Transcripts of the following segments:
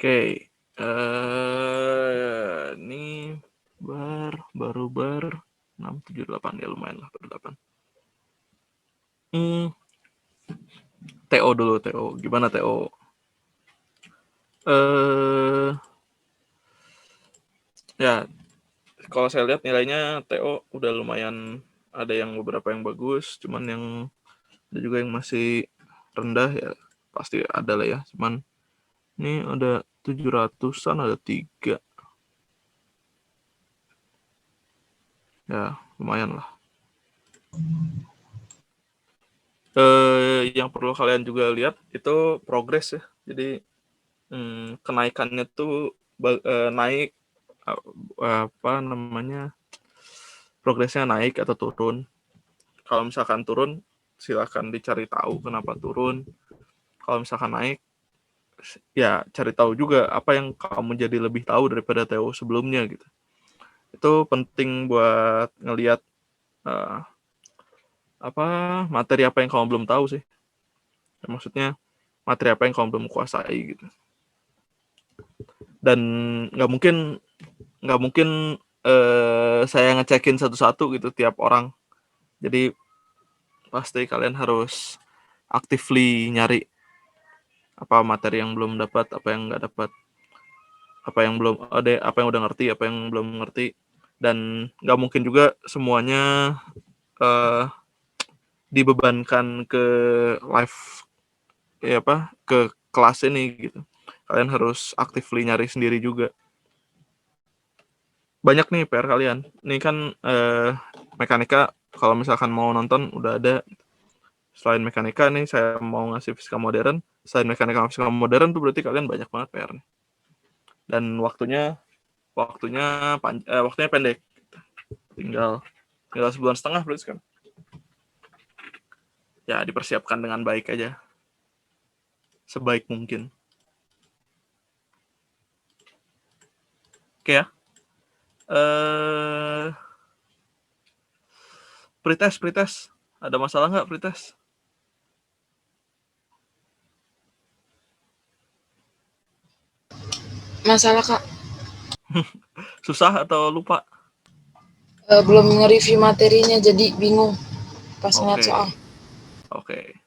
Oke, ini baru 6, 7, 8 ya lumayan lah baru 8. TO dulu TO. Gimana TO? Ya, kalau saya lihat nilainya TO udah lumayan, ada yang beberapa yang bagus, cuman yang ada juga yang masih rendah ya pasti ada lah ya. Cuman ini ada 700-an, ada 3. Ya, lumayan lah. Yang perlu kalian juga lihat itu progres ya. Jadi kenaikannya tuh naik, apa namanya, progresnya naik atau turun. Kalau misalkan turun, silakan dicari tahu kenapa turun. Kalau misalkan naik, ya cari tahu juga apa yang kamu jadi lebih tahu daripada TO sebelumnya gitu. Itu penting buat ngelihat materi apa yang kamu belum tahu sih. Ya, maksudnya materi apa yang kamu belum kuasai gitu. Dan nggak mungkin saya ngecekin satu-satu gitu tiap orang. Jadi pasti kalian harus actively nyari apa materi yang belum dapat, apa yang nggak dapat, apa yang belum ada, apa yang udah ngerti, apa yang belum ngerti. Dan nggak mungkin juga semuanya dibebankan ke live ke kelas ini gitu. Kalian harus actively nyari sendiri juga. Banyak nih PR kalian. Ini kan mekanika, kalau misalkan mau nonton udah ada. Selain mekanika nih saya mau ngasih fisika modern. Selain mekanika sama fisika modern tuh berarti kalian banyak banget PR nih. Dan waktunya pendek. Tinggal 1,5 bulan berarti kan. Ya dipersiapkan dengan baik aja. Sebaik mungkin. Oke ya. Pretest. Ada masalah nggak pretest? Masalah Kak, Susah atau lupa? belum nge-review materinya jadi bingung pas ngeliat soal. Oke.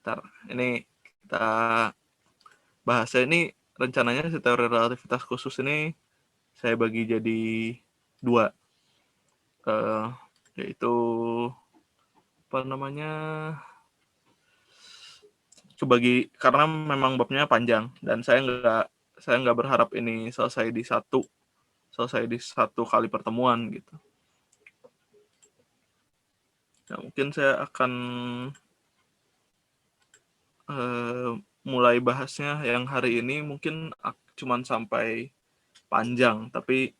Ntar ini kita bahasnya ini rencananya si teori relativitas khusus ini saya bagi jadi 2, yaitu apa namanya, kebagi karena memang babnya panjang dan saya nggak berharap ini selesai di satu kali pertemuan gitu. Ya, mungkin saya akan mulai bahasnya yang hari ini mungkin cuman sampai panjang, tapi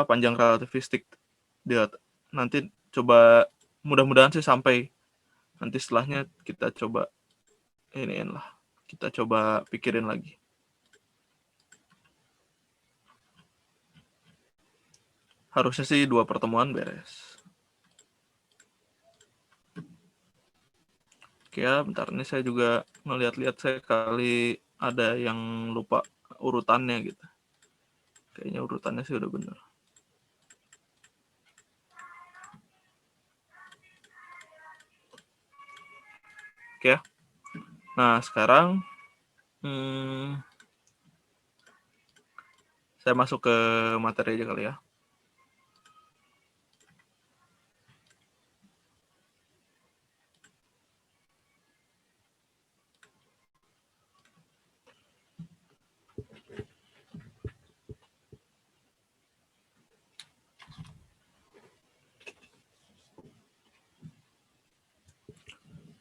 panjang relativistik. Dia nanti coba, mudah-mudahan sih sampai nanti setelahnya kita coba kita coba pikirin lagi. Harusnya sih 2 pertemuan beres. Oke ya, bentar ini saya juga ngeliat-liat, saya kali ada yang lupa urutannya gitu. Kayaknya urutannya sih udah bener. Oke ya. Nah sekarang saya masuk ke materi aja kali ya.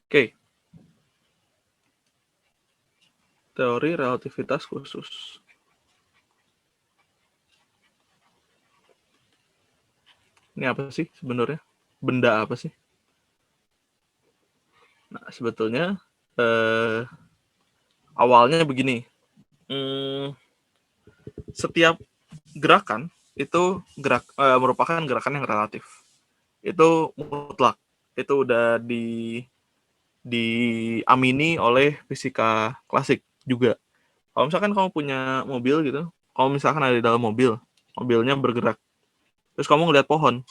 Oke. Teori relativitas khusus. Ini apa sih sebenarnya? Benda apa sih? Nah, sebetulnya awalnya begini. Setiap gerakan itu merupakan gerakan yang relatif. Itu mutlak. Itu udah diamini oleh fisika klasik juga. Kalau misalkan kamu punya mobil gitu, kalau misalkan ada di dalam mobil, mobilnya bergerak, terus kamu ngeliat pohon,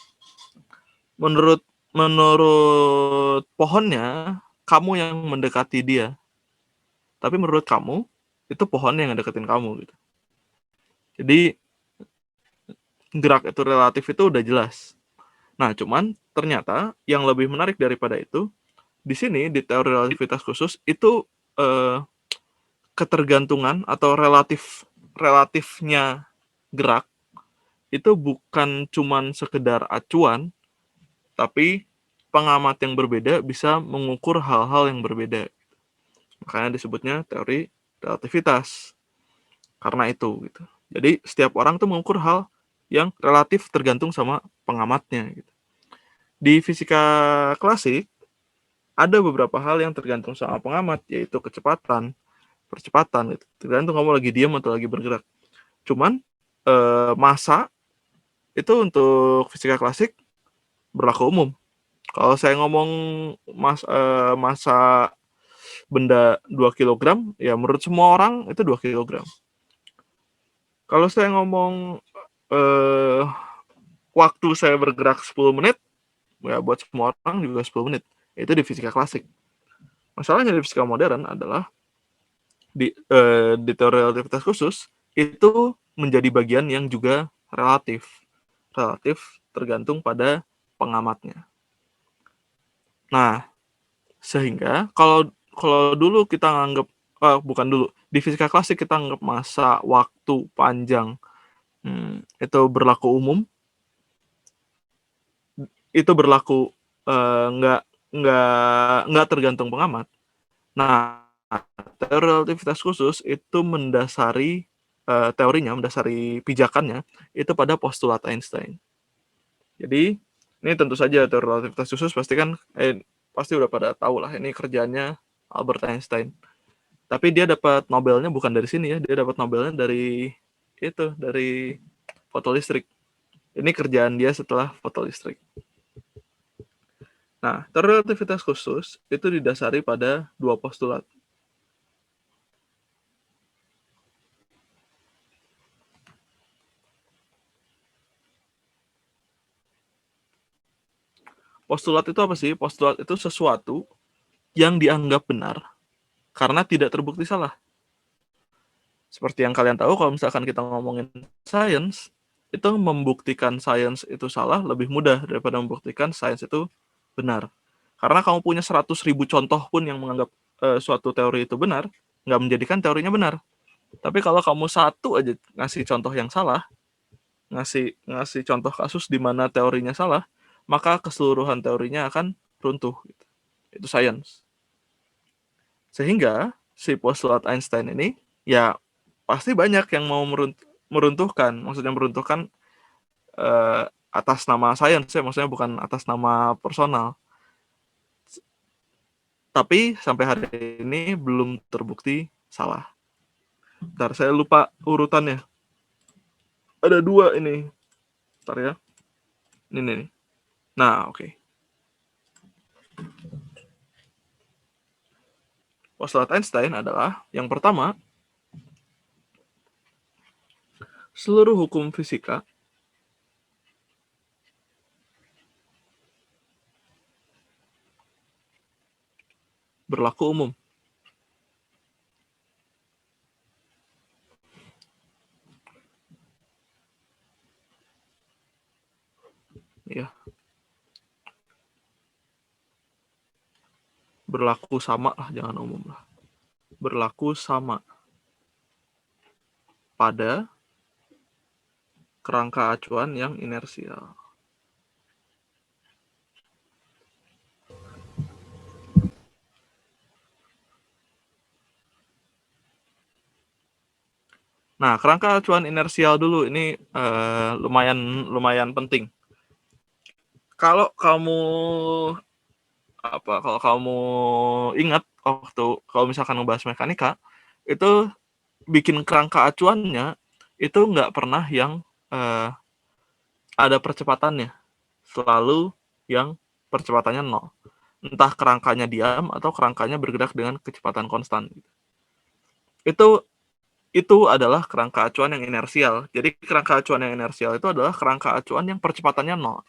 menurut menurut pohonnya, kamu yang mendekati dia, tapi menurut kamu, itu pohonnya yang deketin kamu gitu. Jadi gerak itu relatif itu udah jelas. Nah, cuman ternyata yang lebih menarik daripada itu, di sini di teori relativitas khusus itu eh, ketergantungan atau relatifnya gerak itu bukan cuman sekedar acuan, tapi pengamat yang berbeda bisa mengukur hal-hal yang berbeda. Makanya disebutnya teori relativitas. Karena itu gitu. Jadi setiap orang tuh mengukur hal yang relatif tergantung sama pengamatnya gitu. Di fisika klasik ada beberapa hal yang tergantung sama pengamat, yaitu kecepatan, percepatan gitu. Tergantung kamu lagi diam atau lagi bergerak. Cuman massa itu untuk fisika klasik berlaku umum. Kalau saya ngomong massa benda 2 kilogram, ya menurut semua orang itu 2 kilogram. Kalau saya ngomong waktu saya bergerak 10 menit, ya buat semua orang juga 10 menit. Itu di fisika klasik. Masalahnya di fisika modern adalah di teori relativitas khusus itu menjadi bagian yang juga relatif tergantung pada pengamatnya. Nah, sehingga kalau kalau dulu kita nganggap bukan dulu, di fisika klasik kita anggap masa waktu panjang itu berlaku umum, itu berlaku nggak tergantung pengamat. Nah, teori relativitas khusus itu mendasari mendasari pijakannya itu pada postulat Einstein. Jadi ini tentu saja teori relativitas khusus pasti udah pada tahu lah ini kerjanya Albert Einstein. Tapi dia dapat Nobelnya bukan dari sini ya, dia dapat Nobelnya dari fotolistrik. Ini kerjaan dia setelah fotolistrik. Nah, teori relativitas khusus itu didasari pada dua postulat. Postulat itu apa sih? Postulat itu sesuatu yang dianggap benar karena tidak terbukti salah. Seperti yang kalian tahu, kalau misalkan kita ngomongin science, itu membuktikan science itu salah lebih mudah daripada membuktikan science itu benar. Karena kamu punya 100.000 contoh pun yang menganggap suatu teori itu benar, nggak menjadikan teorinya benar. Tapi kalau kamu satu aja ngasih contoh yang salah, ngasih contoh kasus di mana teorinya salah, maka keseluruhan teorinya akan runtuh. Itu science. Sehingga si postulat Einstein ini ya pasti banyak yang mau meruntuhkan, maksudnya meruntuhkan atas nama science ya, maksudnya bukan atas nama personal. Tapi sampai hari ini belum terbukti salah. Bentar, saya lupa urutannya. Ada dua ini. Bentar ya. Ini nih. Nah, oke. Postulat Einstein adalah yang pertama, seluruh hukum fisika berlaku umum. Ya. Berlaku sama lah, jangan umum lah. Berlaku sama pada kerangka acuan yang inersial. Nah, kerangka acuan inersial dulu ini lumayan penting. Kalau kamu ingat kalau misalkan ngebahas mekanika, itu bikin kerangka acuannya itu nggak pernah yang ada percepatannya, selalu yang percepatannya 0. Entah kerangkanya diam atau kerangkanya bergerak dengan kecepatan konstan. Itu itu adalah kerangka acuan yang inersial. Jadi kerangka acuan yang inersial itu adalah kerangka acuan yang percepatannya 0.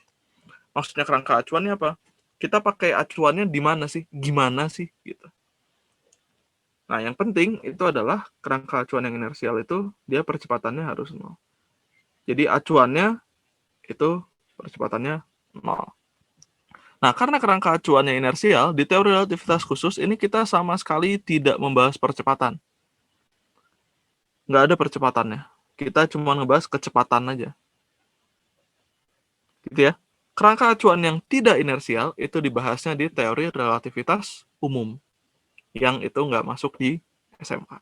Maksudnya kerangka acuannya apa? Kita pakai acuannya di mana sih? Gimana sih? Gitu. Nah, yang penting itu adalah kerangka acuan yang inersial itu dia percepatannya harus 0. Jadi acuannya itu percepatannya 0. Nah, karena kerangka acuannya inersial, di teori relativitas khusus ini kita sama sekali tidak membahas percepatan. Nggak ada percepatannya. Kita cuma ngebahas kecepatan aja. Gitu ya. Kerangka acuan yang tidak inersial itu dibahasnya di teori relativitas umum. Yang itu nggak masuk di SMK.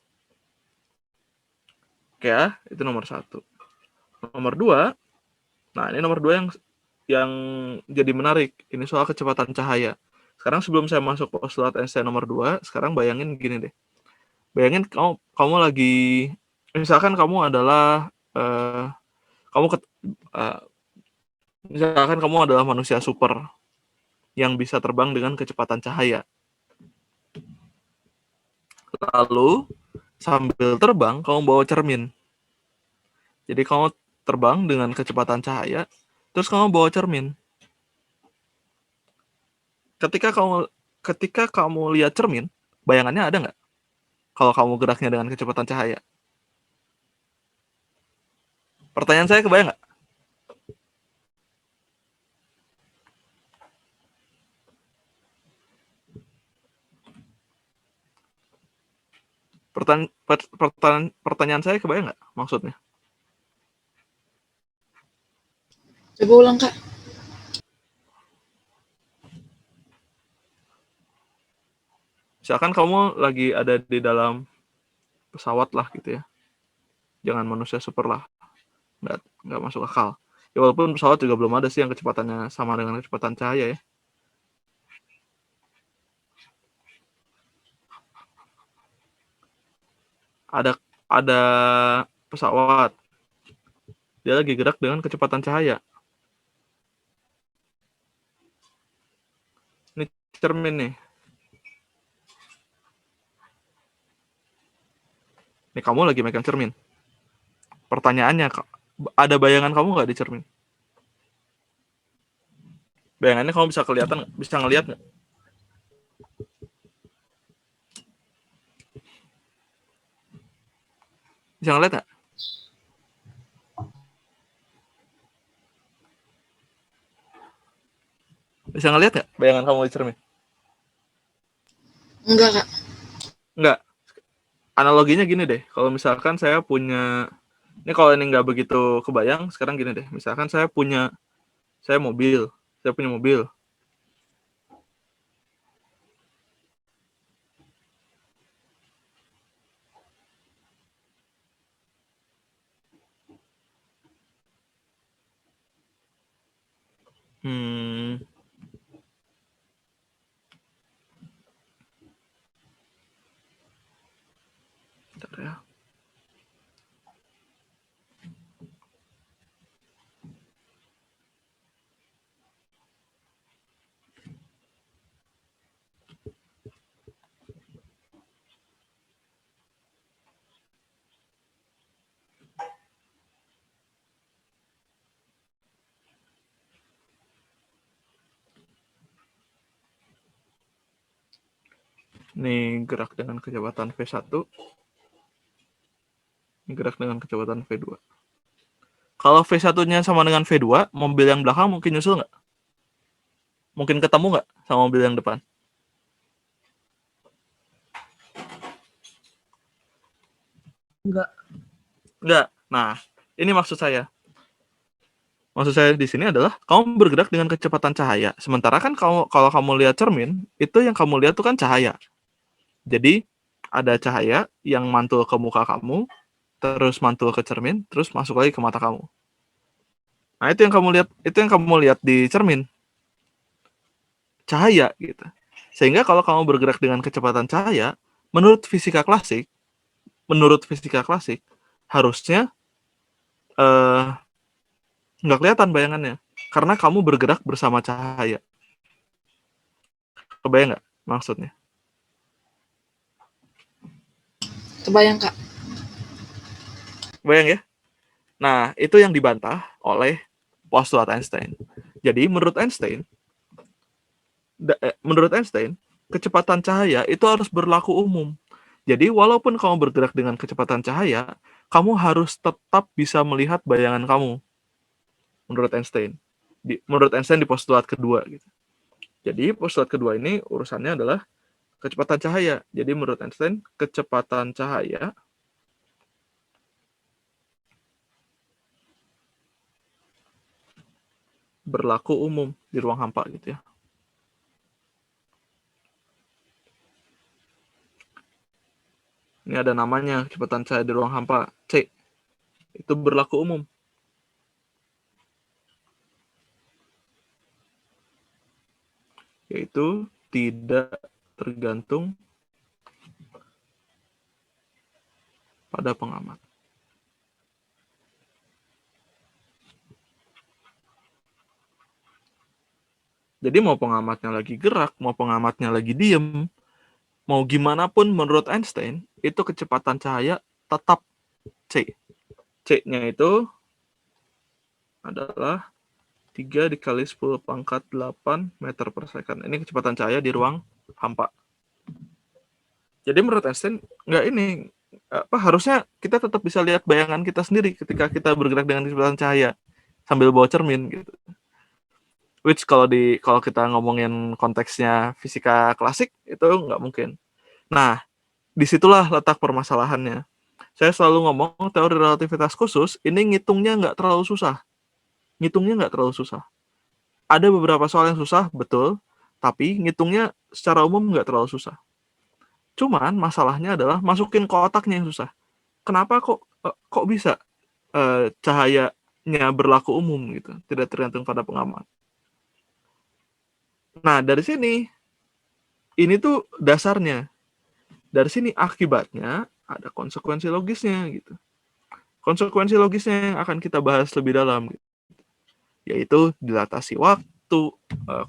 Oke ya, itu nomor 1. Nomor 2, nah ini nomor 2 yang jadi menarik. Ini soal kecepatan cahaya. Sekarang sebelum saya masuk postulat Einstein nomor 2, sekarang bayangin gini deh. Bayangin kamu lagi, misalkan kamu adalah misalkan kamu adalah manusia super yang bisa terbang dengan kecepatan cahaya. Lalu sambil terbang kamu bawa cermin. Jadi kamu terbang dengan kecepatan cahaya, terus kamu bawa cermin. Ketika kamu lihat cermin, bayangannya ada nggak? Kalau kamu geraknya dengan kecepatan cahaya. Pertanyaan saya kebayang nggak? Pertanyaan saya kebayang nggak maksudnya? Coba ulang, Kak. Misalkan kamu lagi ada di dalam pesawat lah gitu ya. Jangan manusia super lah. Nggak masuk akal. Ya walaupun pesawat juga belum ada sih yang kecepatannya sama dengan kecepatan cahaya ya. Ada pesawat. Dia lagi gerak dengan kecepatan cahaya. Ini cermin nih. Nih kamu lagi megang cermin. Pertanyaannya, ada bayangan kamu nggak di cermin? Bayangannya kamu bisa kelihatan, bisa ngelihat nggak? Bisa ngelihat nggak? Bisa ngelihat nggak bayangan kamu di cermin? Enggak, Kak. Nggak. Analoginya gini deh. Kalau misalkan saya punya, ini kalau ini nggak begitu kebayang, sekarang gini deh. Misalkan saya punya mobil. Saya punya mobil. Bentar ya. Ini gerak dengan kecepatan V1. Ini gerak dengan kecepatan V2. Kalau V1-nya sama dengan V2, mobil yang belakang mungkin nyusul nggak? Mungkin ketemu nggak sama mobil yang depan? Enggak. Nggak. Nah, ini maksud saya. Maksud saya di sini adalah kamu bergerak dengan kecepatan cahaya. Sementara kan kalau kamu lihat cermin, itu yang kamu lihat itu kan cahaya. Jadi ada cahaya yang mantul ke muka kamu, terus mantul ke cermin, terus masuk lagi ke mata kamu. Nah, itu yang kamu lihat di cermin. Cahaya gitu. Sehingga kalau kamu bergerak dengan kecepatan cahaya, menurut fisika klasik harusnya nggak kelihatan bayangannya karena kamu bergerak bersama cahaya. Kebayang nggak maksudnya? Kebayang, Kak. Bayang ya? Nah, itu yang dibantah oleh postulat Einstein. Jadi menurut Einstein, kecepatan cahaya itu harus berlaku umum. Jadi walaupun kamu bergerak dengan kecepatan cahaya, kamu harus tetap bisa melihat bayangan kamu. Menurut Einstein. Menurut Einstein di postulat kedua gitu. Jadi postulat kedua ini urusannya adalah kecepatan cahaya. Jadi menurut Einstein, kecepatan cahaya berlaku umum di ruang hampa gitu ya. Ini ada namanya, kecepatan cahaya di ruang hampa, C. Itu berlaku umum. Yaitu tidak tergantung pada pengamat. Jadi mau pengamatnya lagi gerak, mau pengamatnya lagi diem, mau gimana pun menurut Einstein, itu kecepatan cahaya tetap C. C-nya itu adalah 3 dikali 10 pangkat 8 meter per second. Ini kecepatan cahaya di ruang hampa. Jadi menurut Einstein, harusnya kita tetap bisa lihat bayangan kita sendiri ketika kita bergerak dengan kecepatan cahaya sambil bawa cermin gitu. Which kalau kita ngomongin konteksnya fisika klasik itu nggak mungkin. Nah, disitulah letak permasalahannya. Saya selalu ngomong teori relativitas khusus ini ngitungnya nggak terlalu susah. Ada beberapa soal yang susah, betul, tapi ngitungnya secara umum nggak terlalu susah. Cuman masalahnya adalah masukin ke otaknya yang susah. Kenapa kok bisa cahayanya berlaku umum gitu, tidak tergantung pada pengamat. Nah, dari sini ini tuh dasarnya. Dari sini akibatnya ada konsekuensi logisnya gitu. Konsekuensi logisnya yang akan kita bahas lebih dalam gitu. Yaitu dilatasi waktu,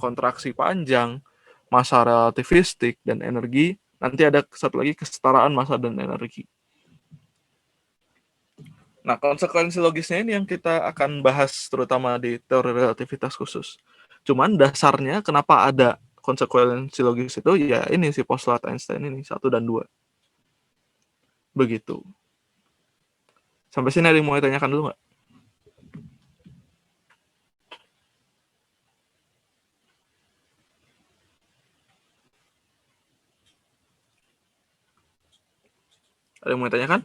kontraksi panjang, massa relativistik dan energi. Nanti ada satu lagi kesetaraan massa dan energi. Nah, konsekuensi logisnya ini yang kita akan bahas terutama di teori relativitas khusus. Cuman dasarnya kenapa ada konsekuensi logis itu ya ini si postulat Einstein ini 1 dan 2. Begitu. Sampai sini ada yang mau ditanyakan dulu nggak? Ada yang mau ditanyakan?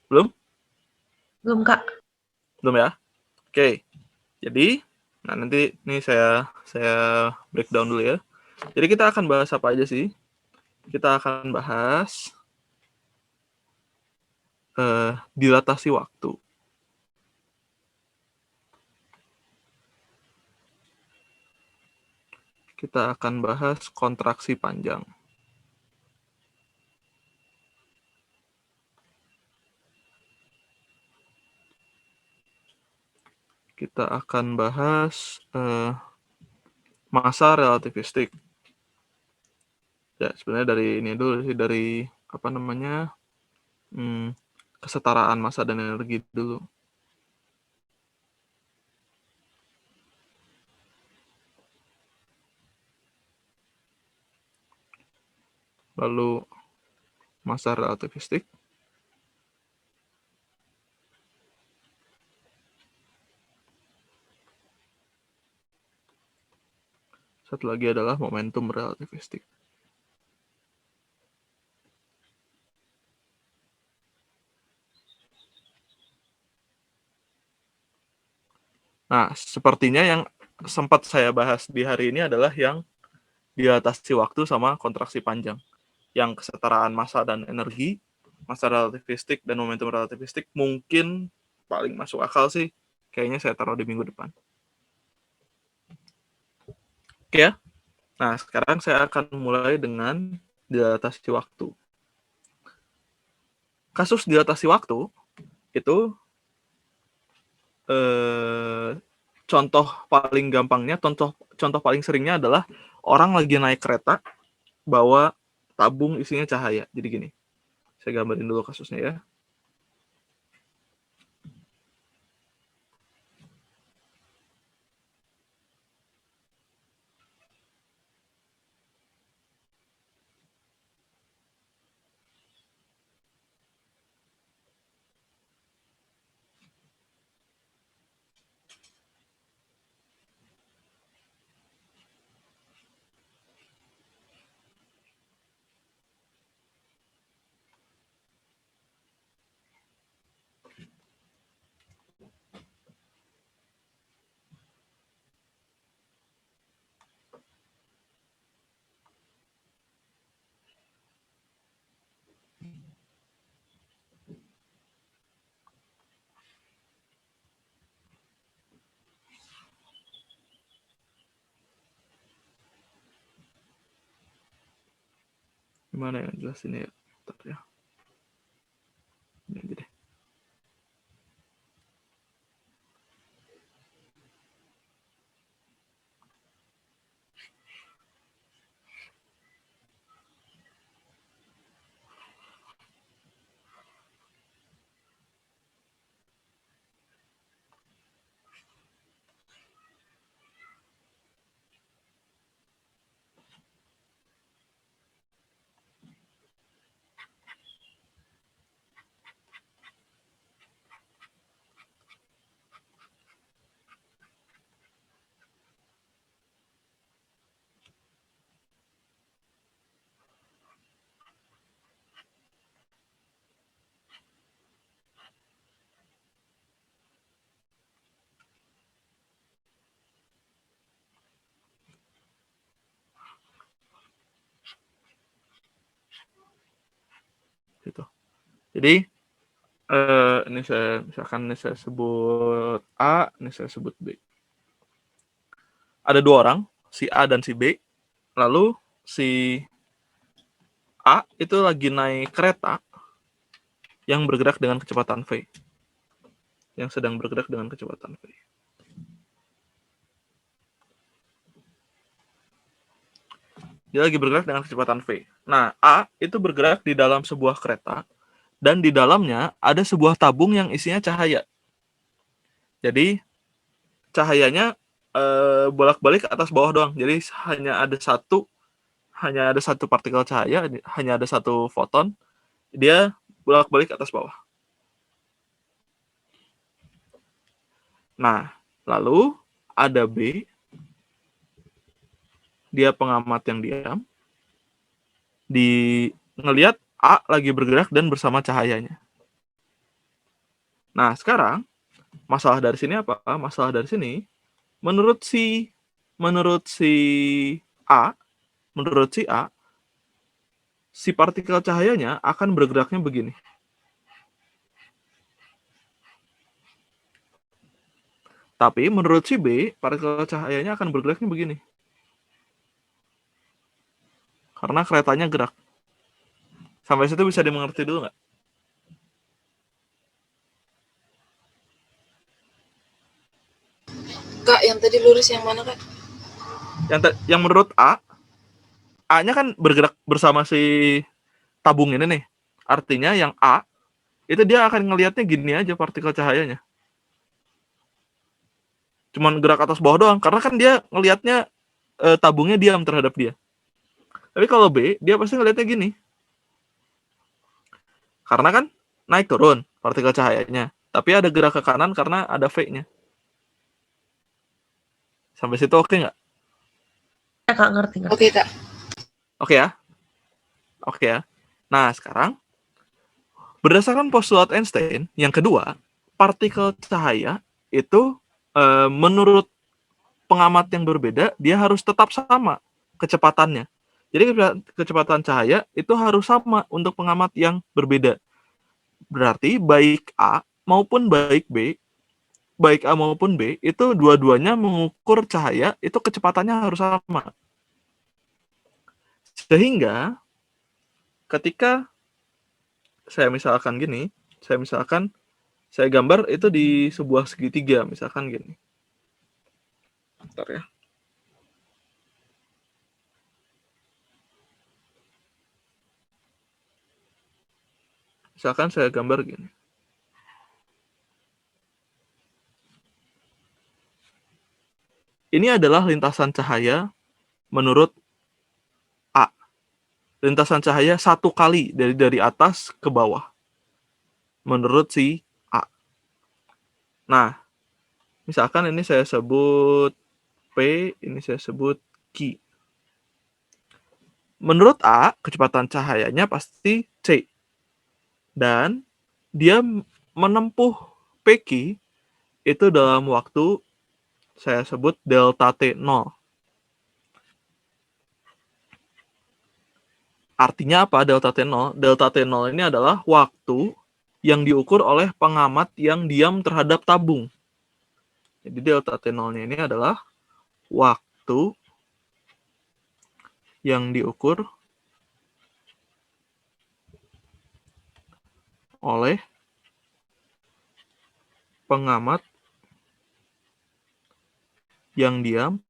Belum? Belum, Kak. Belum ya? Oke. Jadi, nanti nih saya breakdown dulu ya. Jadi kita akan bahas apa aja sih? Kita akan bahas dilatasi waktu. Kita akan bahas kontraksi panjang. Kita akan bahas massa relativistik. Ya, sebenarnya dari ini dulu sih, dari apa namanya, kesetaraan massa dan energi dulu. Lalu massa relativistik. Satu lagi adalah momentum relativistik. Nah, sepertinya yang sempat saya bahas di hari ini adalah yang dilatasi waktu sama kontraksi panjang. Yang kesetaraan massa dan energi, massa relativistik dan momentum relativistik mungkin paling masuk akal sih. Kayaknya saya taruh di minggu depan. Oke ya. Nah, sekarang saya akan mulai dengan dilatasi waktu. Kasus dilatasi waktu itu contoh paling gampangnya, contoh paling seringnya adalah orang lagi naik kereta bawa tabung isinya cahaya. Jadi gini, saya gambarin dulu kasusnya ya. Gimana ya jelasinnya ya? Bentar ya. Ini aja deh. Gitu. Jadi ini saya sebut A, ini saya sebut B. Ada dua orang, si A dan si B. Lalu si A itu lagi naik kereta yang bergerak dengan kecepatan V. Yang sedang bergerak dengan kecepatan V. Dia lagi bergerak dengan kecepatan V. Nah, A itu bergerak di dalam sebuah kereta dan di dalamnya ada sebuah tabung yang isinya cahaya. Jadi cahayanya bolak-balik atas bawah doang. Jadi hanya ada satu partikel cahaya, hanya ada satu foton, dia bolak-balik atas bawah. Nah, lalu ada B, dia pengamat yang diam, ngelihat A lagi bergerak dan bersama cahayanya. Nah, sekarang masalah dari sini apa? Masalah dari sini, menurut si A, si partikel cahayanya akan bergeraknya begini. Tapi menurut si B, partikel cahayanya akan bergeraknya begini. Karena keretanya gerak. Sampai situ bisa dimengerti dulu nggak? Kak, yang tadi lurus yang mana, Kak? Yang menurut A-nya kan bergerak bersama si tabung ini nih. Artinya yang A, itu dia akan ngelihatnya gini aja partikel cahayanya. Cuman gerak atas bawah doang. Karena kan dia ngelihatnya tabungnya diam terhadap dia. Tapi kalau B, dia pasti ngelihatnya gini. Karena kan naik turun partikel cahayanya. Tapi ada gerak ke kanan karena ada V-nya. Sampai situ oke nggak? Ya Kak, ngerti. Oke, Kak. Oke ya? Oke ya. Nah, sekarang berdasarkan postulat Einstein, yang kedua, partikel cahaya itu menurut pengamat yang berbeda, dia harus tetap sama kecepatannya. Jadi kecepatan cahaya itu harus sama untuk pengamat yang berbeda. Berarti baik A maupun baik B, itu dua-duanya mengukur cahaya, itu kecepatannya harus sama. Sehingga ketika saya gambar itu di sebuah segitiga, misalkan gini. Bentar ya. Misalkan saya gambar gini. Ini adalah lintasan cahaya menurut A. Lintasan cahaya satu kali dari atas ke bawah. Menurut si A. Nah, misalkan ini saya sebut P, ini saya sebut Q. Menurut A, kecepatan cahayanya pasti C. Dan dia menempuh PQ itu dalam waktu saya sebut delta T0. Artinya apa delta T0? Delta T0 ini adalah waktu yang diukur oleh pengamat yang diam terhadap tabung. Jadi delta T0-nya ini adalah waktu yang diukur oleh pengamat yang diam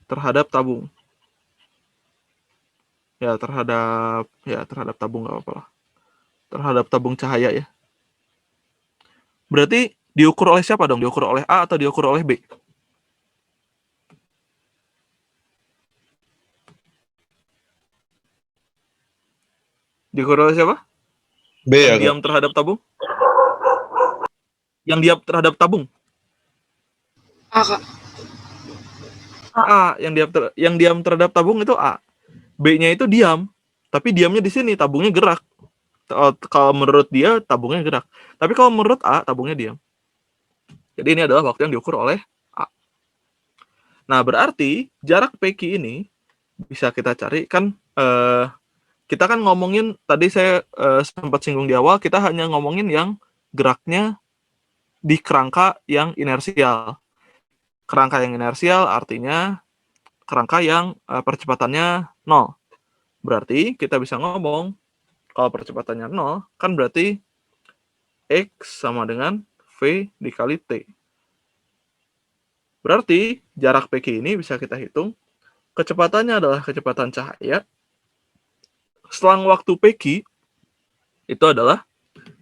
terhadap tabung. Terhadap tabung nggak apa-apa lah. Terhadap tabung cahaya ya. Berarti diukur oleh siapa dong? Diukur oleh A atau diukur oleh B? Diukur oleh siapa? B Yang ya, diam terhadap tabung? Yang diam terhadap tabung? A, Kak. A, yang diam terhadap tabung itu A. B-nya itu diam, tapi diamnya di sini, tabungnya gerak. Kalau menurut dia, tabungnya gerak. Tapi kalau menurut A, tabungnya diam. Jadi ini adalah waktu yang diukur oleh A. Nah, berarti jarak PQ ini bisa kita cari kan, kita kan ngomongin, tadi saya sempat singgung di awal, kita hanya ngomongin yang geraknya di kerangka yang inersial. Kerangka yang inersial artinya kerangka yang percepatannya 0. Berarti kita bisa ngomong, kalau percepatannya 0, kan berarti X sama dengan V dikali T. Berarti jarak PQ ini bisa kita hitung, kecepatannya adalah kecepatan cahaya, selang waktu PQ itu adalah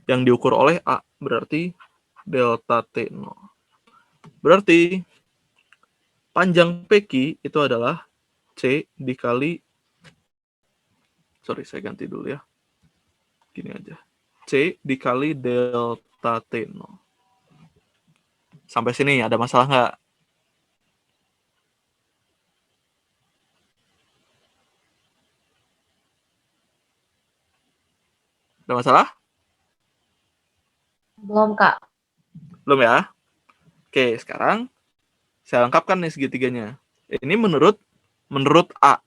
yang diukur oleh A, berarti delta T0. Berarti panjang PQ itu adalah C dikali, saya ganti dulu ya. Gini aja. C dikali delta T0. Sampai sini ada masalah nggak? Ada masalah? Belum, Kak. Belum ya? Oke, sekarang saya lengkapkan nih segitiganya. Ini menurut A.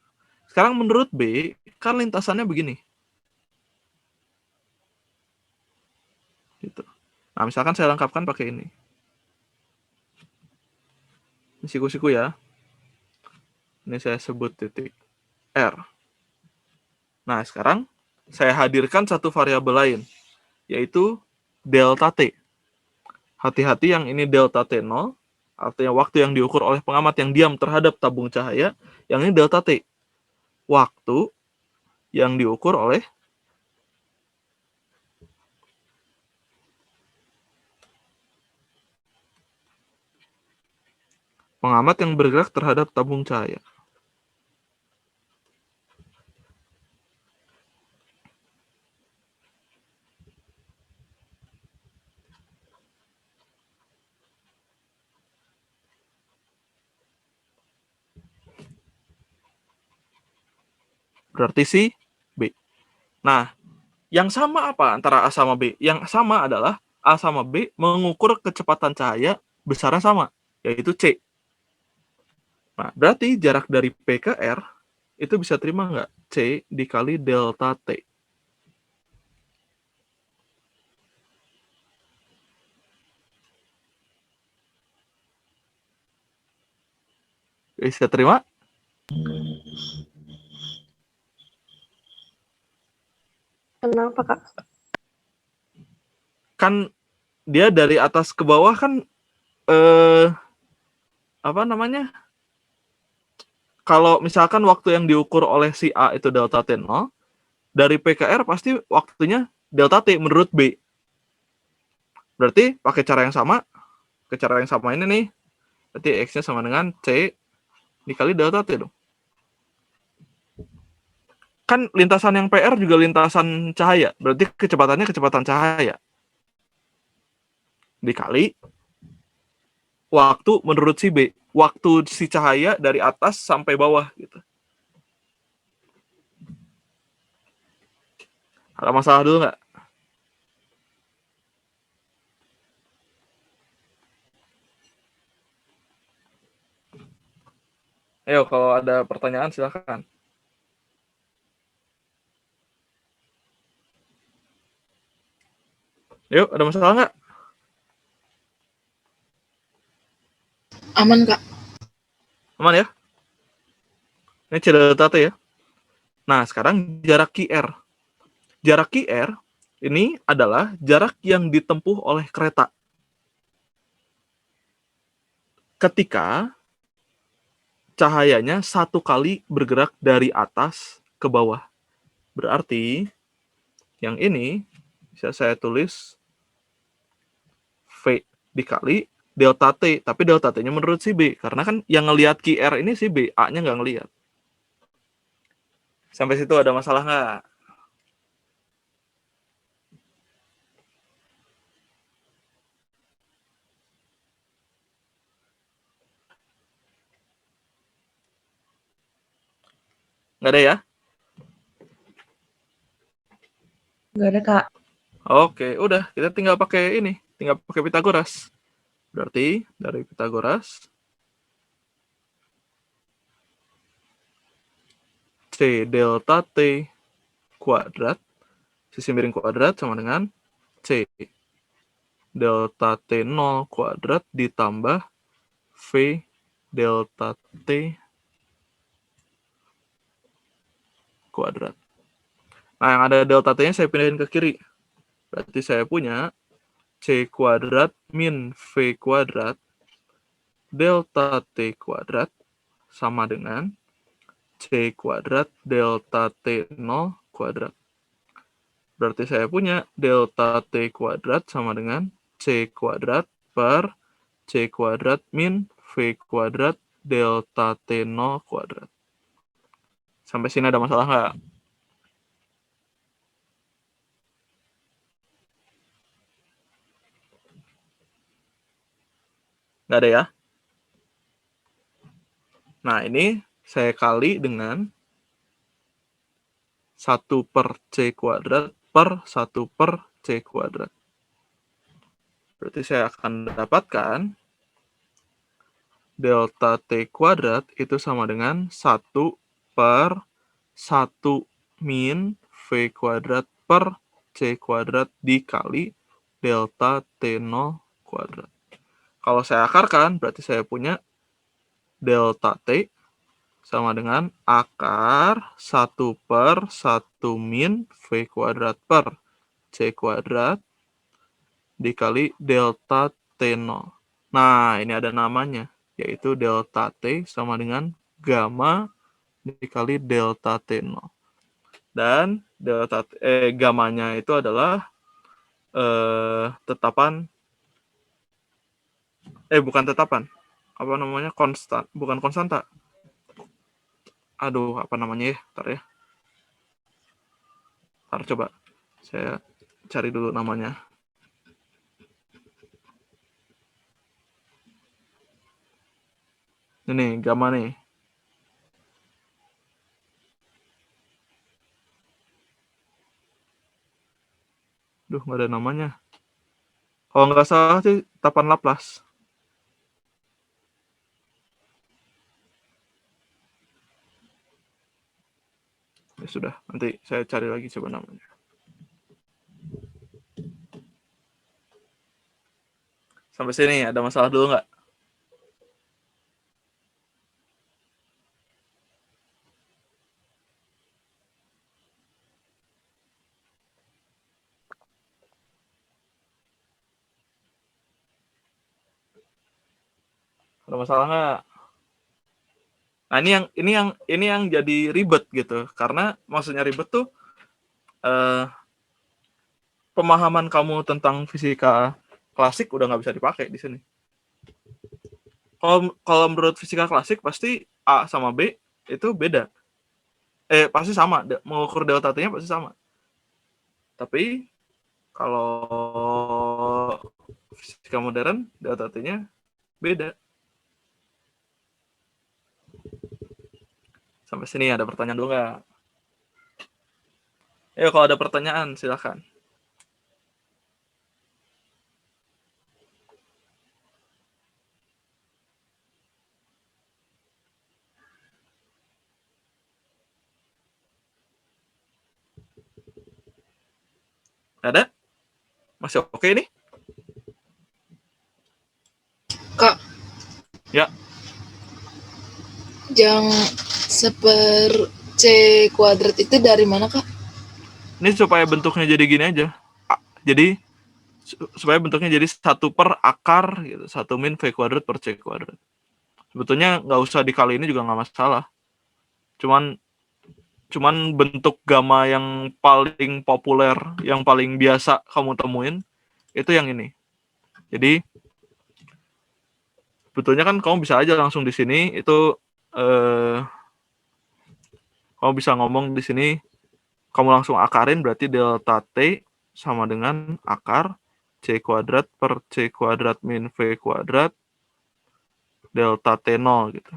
Sekarang menurut B, kan lintasannya begini. Gitu. Nah, misalkan saya lengkapkan pakai ini. Ini siku-siku ya. Ini saya sebut titik R. Nah, sekarang saya hadirkan satu variabel lain, yaitu delta T. Hati-hati yang ini delta T0, artinya waktu yang diukur oleh pengamat yang diam terhadap tabung cahaya, yang ini delta T. Waktu yang diukur oleh pengamat yang bergerak terhadap tabung cahaya. Berarti si B. Nah, yang sama apa antara A sama B? Yang sama adalah A sama B mengukur kecepatan cahaya besarnya sama, yaitu C. Nah, berarti jarak dari P ke R itu bisa terima nggak? C dikali delta T. Bisa terima? Kenapa, Kak? Kan dia dari atas ke bawah kan apa namanya? Kalau misalkan waktu yang diukur oleh si A itu delta T0, dari PKR pasti waktunya delta T menurut B. Berarti pakai cara yang sama, ini nih. Berarti X-nya sama dengan C dikali delta T dong. Kan lintasan yang PR juga lintasan cahaya. Berarti kecepatannya kecepatan cahaya. Dikali waktu menurut si B. Waktu si cahaya dari atas sampai bawah gitu. Ada masalah dulu nggak? Ayo, kalau ada pertanyaan silakan. Yuk, ada masalah nggak? Aman, Kak. Aman ya? Ini C delta T ya. Nah, sekarang jarak QR. Jarak QR ini adalah jarak yang ditempuh oleh kereta ketika cahayanya satu kali bergerak dari atas ke bawah. Berarti yang ini bisa saya tulis V dikali delta T. Tapi delta T-nya menurut si B. Karena kan yang ngelihat QR ini si B. A-nya nggak ngelihat. Sampai situ ada masalah nggak? Nggak ada ya? Nggak ada, Kak. Oke, udah. Kita tinggal pakai ini. Tinggal pakai Pitagoras. Berarti dari Pitagoras C delta T kuadrat sisi miring kuadrat sama dengan C delta T0 kuadrat ditambah V delta T kuadrat. Nah, yang ada delta T-nya saya pindahin ke kiri. Berarti saya punya C kuadrat min V kuadrat delta T kuadrat sama dengan C kuadrat delta T0 kuadrat. Berarti saya punya delta T kuadrat sama dengan C kuadrat per C kuadrat min V kuadrat delta T0 kuadrat. Sampai sini ada masalah nggak? Nggak ada ya? Nah, ini saya kali dengan 1 per C kuadrat per 1 per C kuadrat. Berarti saya akan mendapatkan delta T kuadrat itu sama dengan 1 per 1 min V kuadrat per C kuadrat dikali delta T0 kuadrat. Kalau saya akarkan, berarti saya punya delta T sama dengan akar 1 per 1 min V kuadrat per C kuadrat dikali delta T0. Nah, ini ada namanya, yaitu delta T sama dengan gamma dikali delta T0. Dan delta gamanya itu adalah bukan tetapan. Apa namanya? Konstan, bukan konstanta. Aduh, apa namanya ya? Ntar ya. Ntar coba saya cari dulu namanya. Ini gamma nih. Duh, nggak ada namanya. Kalau nggak salah sih tetapan Laplace. Ya sudah, nanti saya cari lagi coba namanya. Sampai sini ada masalah dulu nggak? Ada masalah nggak? Nah, ini yang jadi ribet gitu. Karena maksudnya ribet tuh pemahaman kamu tentang fisika klasik udah nggak bisa dipakai di sini. Kalau menurut fisika klasik pasti A sama B itu beda. Pasti sama, mengukur delta T-nya pasti sama. Tapi kalau fisika modern delta T-nya beda. Sampai sini ada pertanyaan dulu nggak? Kalau ada pertanyaan silakan. Ada? Masih oke nih? Kak. Ya. Yang seper C kuadrat itu dari mana, Kak? Ini supaya bentuknya jadi gini aja. Jadi supaya bentuknya jadi 1 per akar gitu, 1 min V kuadrat per C kuadrat. Sebetulnya nggak usah dikali ini juga nggak masalah. Cuman bentuk gamma yang paling populer, yang paling biasa kamu temuin itu yang ini. Jadi sebetulnya kan kamu bisa aja langsung di sini itu kamu bisa ngomong di sini, kamu langsung akarin berarti delta T sama dengan akar C kuadrat per C kuadrat min V kuadrat delta T0 gitu.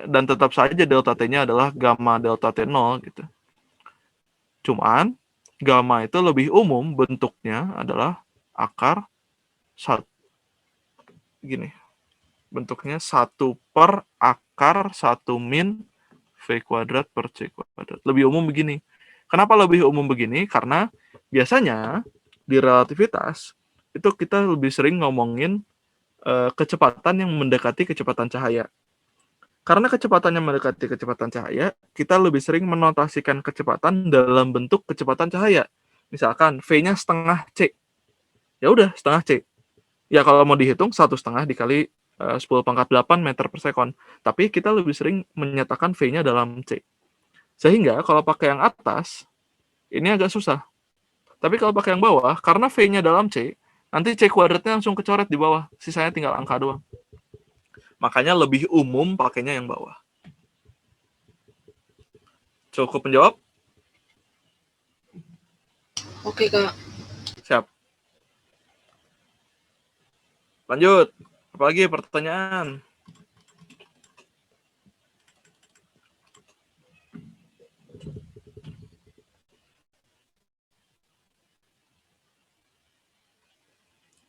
Dan tetap saja delta T-nya adalah gamma delta T0 gitu. Cuman gamma itu lebih umum bentuknya adalah akar 1 gini. Bentuknya 1 per akar 1 min V kuadrat per C kuadrat. Lebih umum begini. Kenapa lebih umum begini? Karena biasanya di relativitas itu kita lebih sering ngomongin kecepatan yang mendekati kecepatan cahaya. Karena kecepatannya mendekati kecepatan cahaya, kita lebih sering menotasikan kecepatan dalam bentuk kecepatan cahaya. Misalkan V-nya setengah C. Ya udah, setengah C. Ya kalau mau dihitung 1,5 dikali 10 pangkat 8 meter per sekon. Tapi kita lebih sering menyatakan V-nya dalam C. Sehingga kalau pakai yang atas, ini agak susah. Tapi kalau pakai yang bawah, karena V-nya dalam C, nanti C kuadratnya langsung kecoret di bawah. Sisanya tinggal angka doang. Makanya lebih umum pakainya yang bawah. Cukup menjawab? Oke, Kak. Siap. Lanjut. Apalagi pertanyaan?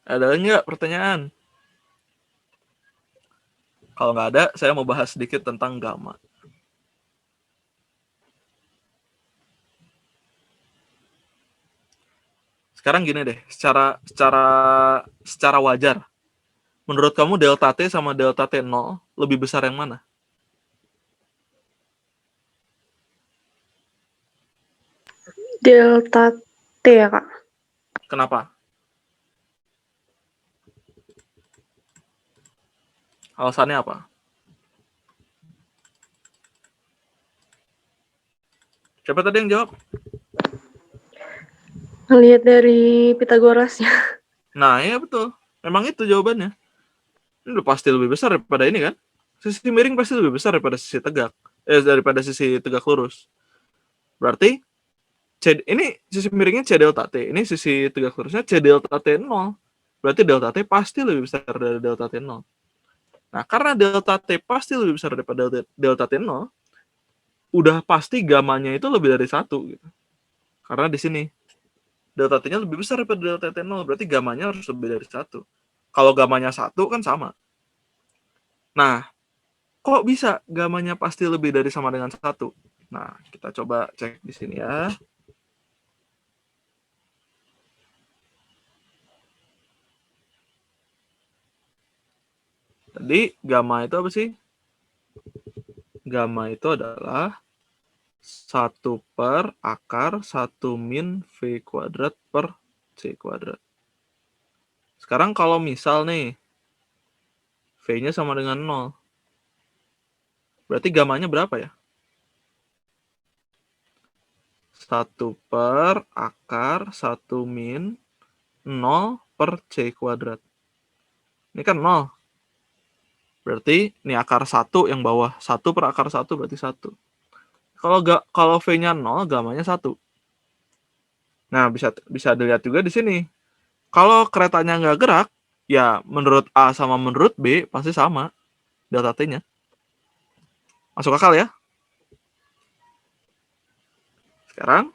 Ada nggak pertanyaan? Kalau nggak ada, saya mau bahas sedikit tentang gamma. Sekarang gini deh, secara wajar. Menurut kamu delta T sama delta T0 lebih besar yang mana? Delta T ya, Kak? Kenapa? Alasannya apa? Siapa tadi yang jawab? Ngelihat dari Pitagorasnya. Nah, ya betul. Memang itu jawabannya. Ini udah pasti lebih besar daripada ini kan? Sisi miring pasti lebih besar daripada sisi tegak. Daripada sisi tegak lurus. Berarti ini sisi miringnya C delta T. Ini sisi tegak lurusnya C delta T0. Berarti delta T pasti lebih besar dari delta T0. Nah, karena delta T pasti lebih besar daripada delta T0, udah pasti gamanya itu lebih dari 1 gitu. Karena di sini delta T-nya lebih besar daripada delta T0, berarti gamanya harus lebih dari 1. Kalau gamanya 1 kan sama. Nah, kok bisa gamanya pasti lebih dari sama dengan 1? Nah, kita coba cek di sini ya. Tadi gamma itu apa sih? Gamma itu adalah 1 per akar 1 min V kuadrat per C kuadrat. Sekarang kalau misal nih, V-nya sama dengan 0. Berarti gamanya berapa ya? 1 per akar 1 min 0 per C kuadrat. Ini kan 0. Berarti ini akar 1 yang bawah. 1 per akar 1 berarti 1. Kalau V-nya 0, gamanya 1. Nah, bisa dilihat juga di sini. Kalau keretanya nggak gerak, ya menurut A sama menurut B pasti sama delta T-nya. Masuk akal ya? Sekarang,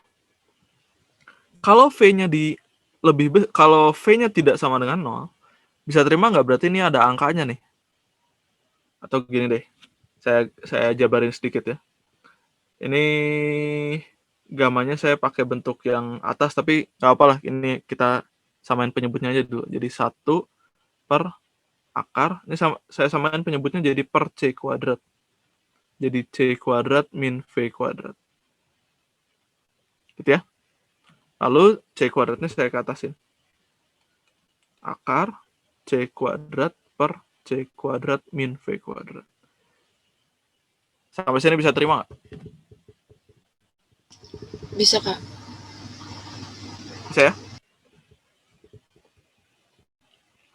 kalau V-nya kalau V-nya tidak sama dengan 0, bisa terima nggak? Berarti ini ada angkanya nih. Atau gini deh, saya jabarin sedikit ya. Ini gamanya saya pakai bentuk yang atas, tapi nggak apalah, ini kita samain penyebutnya aja dulu. Jadi 1 per akar, ini saya samain penyebutnya jadi per C kuadrat. Jadi C kuadrat min V kuadrat. Gitu ya. Lalu C kuadratnya saya ke atasin. Akar C kuadrat per C kuadrat min V kuadrat. Sampai sini bisa terima nggak? Bisa, Kak. Bisa ya?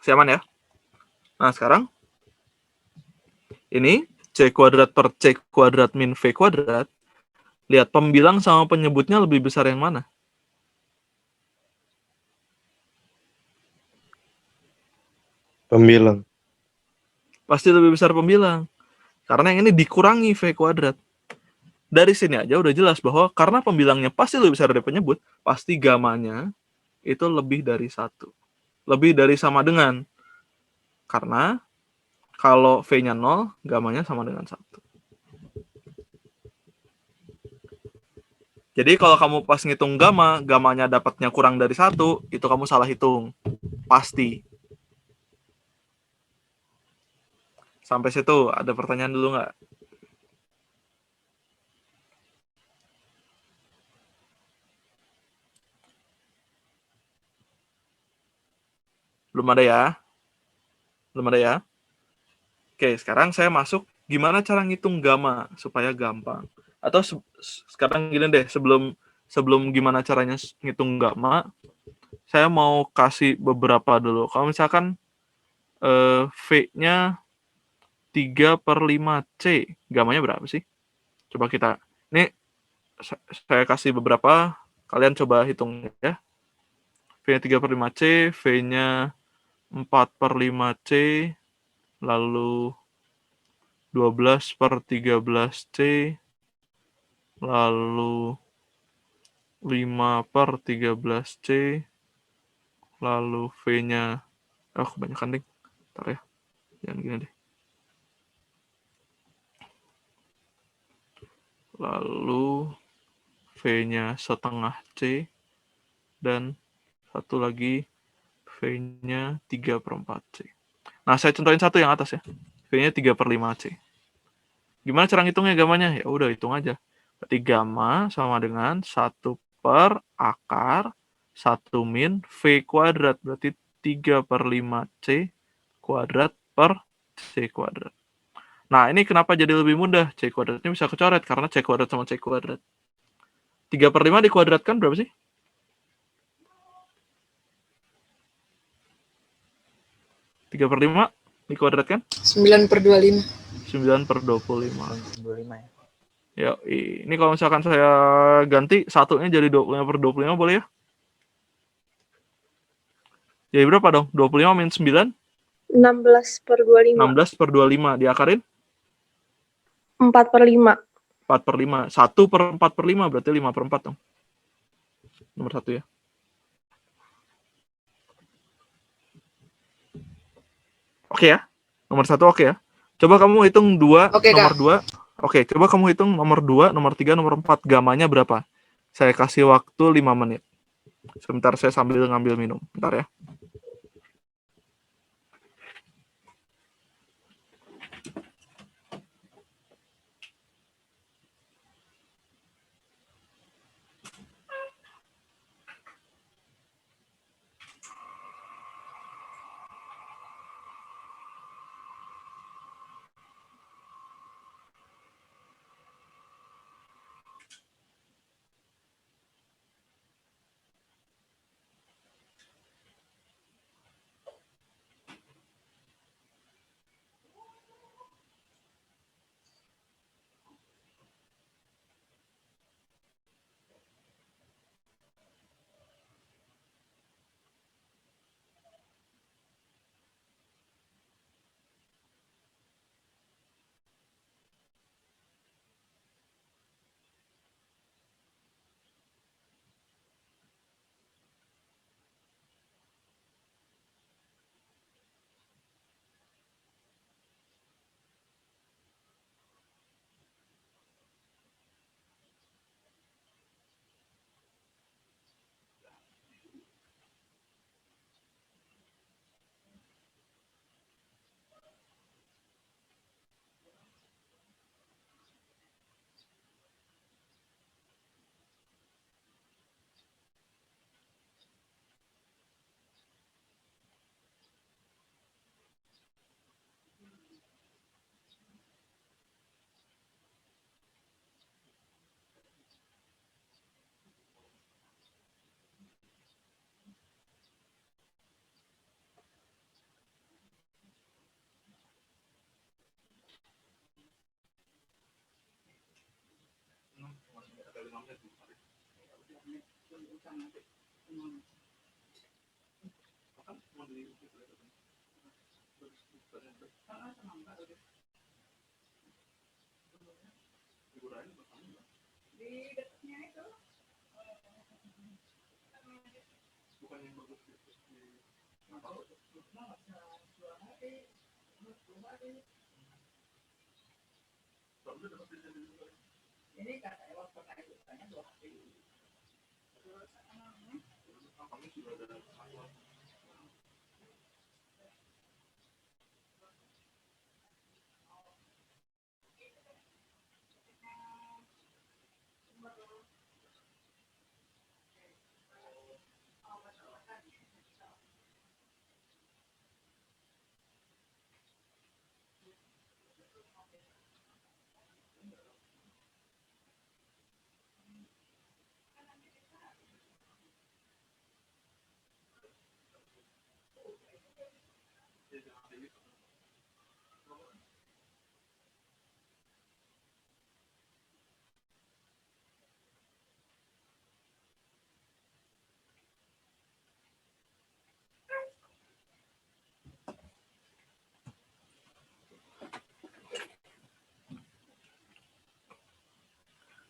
Siaman ya? Nah, sekarang ini C kuadrat per C kuadrat min V kuadrat. Lihat, pembilang sama penyebutnya lebih besar yang mana? Pembilang. Pasti lebih besar pembilang. Karena yang ini dikurangi V kuadrat. Dari sini aja udah jelas bahwa karena pembilangnya pasti lebih besar dari penyebut, pasti gamanya itu lebih dari 1. Lebih dari sama dengan. Karena kalau V-nya 0, gamanya sama dengan 1. Jadi kalau kamu pas ngitung gamanya dapatnya kurang dari 1, itu kamu salah hitung. Pasti. Sampai situ, ada pertanyaan dulu nggak? Belum ada ya? Belum ada ya? Oke, sekarang saya masuk gimana cara ngitung gamma supaya gampang. Atau sekarang gini deh, sebelum gimana caranya ngitung gamma, saya mau kasih beberapa dulu. Kalau misalkan V-nya 3/5C, gamanya berapa sih? Coba ini saya kasih beberapa, kalian coba hitung ya. V-nya 3/5C, V-nya 4/5C, lalu 12/13C, lalu 5/13C, lalu V-nya, kebanyakan deh. Ntar ya, jangan gini deh. Lalu V-nya setengah C, dan satu lagi V-nya 3/4C. Nah, saya contohin satu yang atas ya. V-nya 3/5C. Gimana cara ngitungnya gamanya? Ya udah, hitung aja. Berarti gamma sama dengan 1 per akar 1 min V kuadrat. Berarti 3/5C kuadrat per C kuadrat. Nah, ini kenapa jadi lebih mudah? C kuadratnya bisa kecoret karena C kuadrat sama C kuadrat. 3/5 dikuadratkan berapa sih? 3/5 dikuadratkan? 9/25. 9/25. 25 ya. Ya, ini kalau misalkan saya ganti satunya jadi 25/25 boleh ya? Jadi berapa dong? 25 min 9? 16/25. 16/25. Diakarin? 4/5. 4/5. 1/4/5 berarti 5/4 dong. Nomor 1 ya. Oke ya? Nomor 1 oke ya? Coba kamu hitung Oke, nomor Kak. 2. Oke, coba kamu hitung nomor 2, nomor 3, nomor 4. Gamanya berapa? Saya kasih waktu 5 menit. Sebentar, saya sambil ngambil minum. Bentar ya.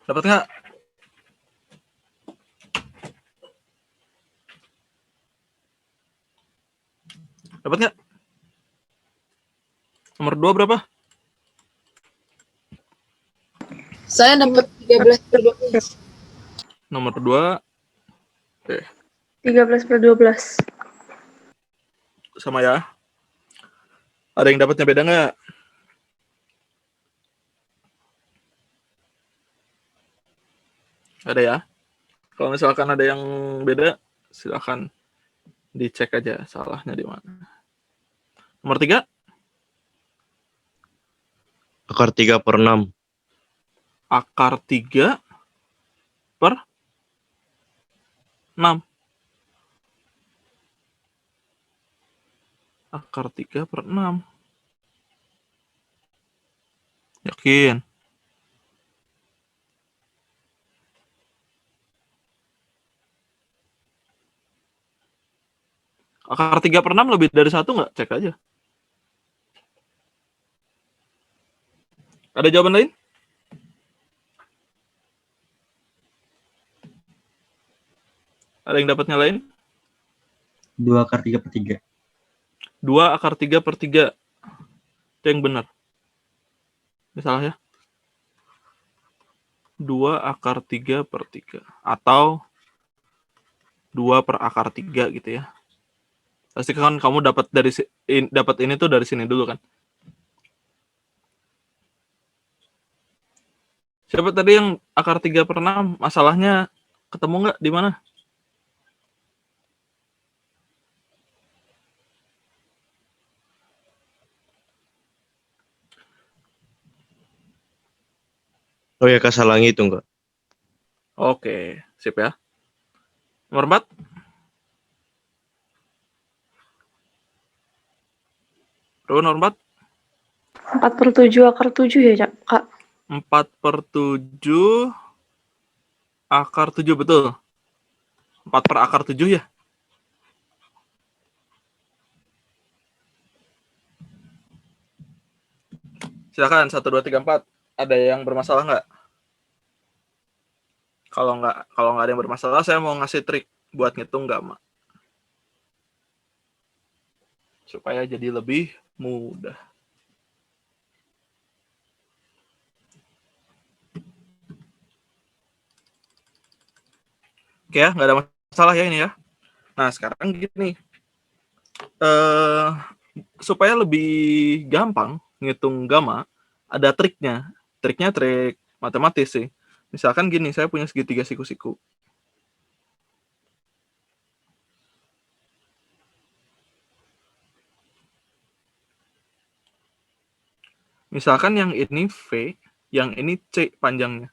Dapat nggak? Dapat nggak? Nomor 2 berapa? Saya dapat 13/12. Nomor 2 13/12. sama ya. Ada yang dapatnya beda nggak? Ada ya. Kalau misalkan ada yang beda, silakan dicek aja salahnya di mana. Nomor 3? Akar 3/6. Akar 3/6. Akar 3/6. Yakin? Akar 3/6 lebih dari 1 nggak? Cek aja. Ada jawaban lain? Ada yang dapatnya lain? 2 akar 3/3. 2 akar 3/3. Itu yang benar. Ini salah ya. 2 akar 3/3. Atau 2 per akar 3 gitu ya. Pasti kan kamu dapat ini tuh dari sini dulu kan. Siapa tadi yang akar 3/6? Masalahnya ketemu nggak di mana? Oh ya, Kak, salah ngitung, Kak. Oke, sip ya. Nomor 4? Ruang nomor 4? 4/7 akar 7 ya, Kak? 4/7 akar 7, betul. 4 per akar 7 ya? Silakan, 1, 2, 3, 4. Ada yang bermasalah nggak? Kalau nggak ada yang bermasalah, saya mau ngasih trik buat ngitung gamma. Supaya jadi lebih mudah. Oke ya, nggak ada masalah ya ini ya. Nah, sekarang gini. Supaya lebih gampang ngitung gamma, ada triknya. Triknya trik matematis sih. Misalkan gini, saya punya segitiga siku-siku. Misalkan yang ini V, yang ini C panjangnya.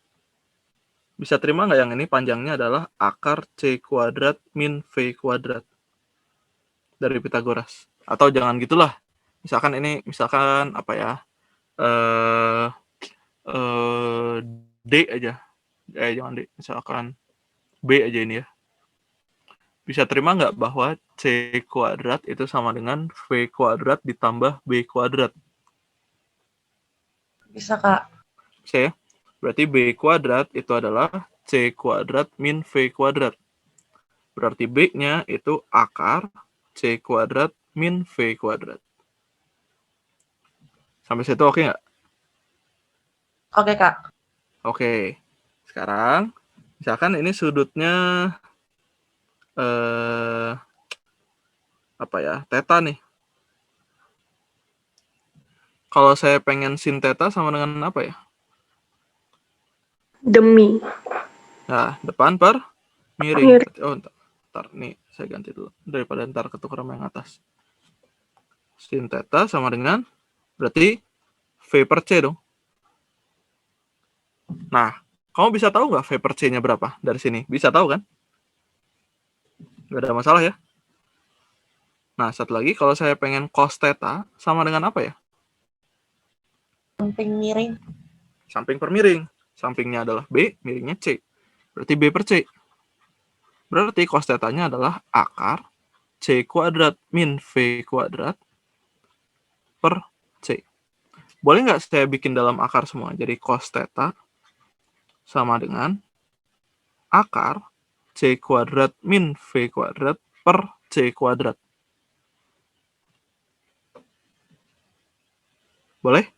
Bisa terima nggak yang ini panjangnya adalah akar C kuadrat min V kuadrat dari Pitagoras? Atau jangan gitulah. Misalkan apa ya? D aja. Jangan D. Misalkan B aja ini ya. Bisa terima nggak bahwa C kuadrat itu sama dengan V kuadrat ditambah B kuadrat? Bisa, Kak. Bisa ya? Berarti B kuadrat itu adalah C kuadrat min V kuadrat. Berarti B-nya itu akar C kuadrat min V kuadrat. Sampai situ oke nggak? Oke, Kak. Oke. Sekarang, misalkan ini sudutnya apa ya? Theta nih. Kalau saya pengen sin theta sama dengan apa ya? Demi. Nah, depan per miring. Oh, ntar. Nih, saya ganti dulu. Daripada ntar ketukar sama yang atas. Sin theta sama dengan, berarti V per C dong. Nah, kamu bisa tahu nggak V per C-nya berapa dari sini? Bisa tahu kan? Nggak ada masalah ya. Nah, satu lagi, kalau saya pengen cos theta, sama dengan apa ya? Samping miring. Samping per miring. Sampingnya adalah B, miringnya C. Berarti B per C. Berarti cos theta-nya adalah akar C kuadrat min V kuadrat per C. Boleh nggak saya bikin dalam akar semua? Jadi cos theta sama dengan akar C kuadrat min V kuadrat per C kuadrat. Boleh?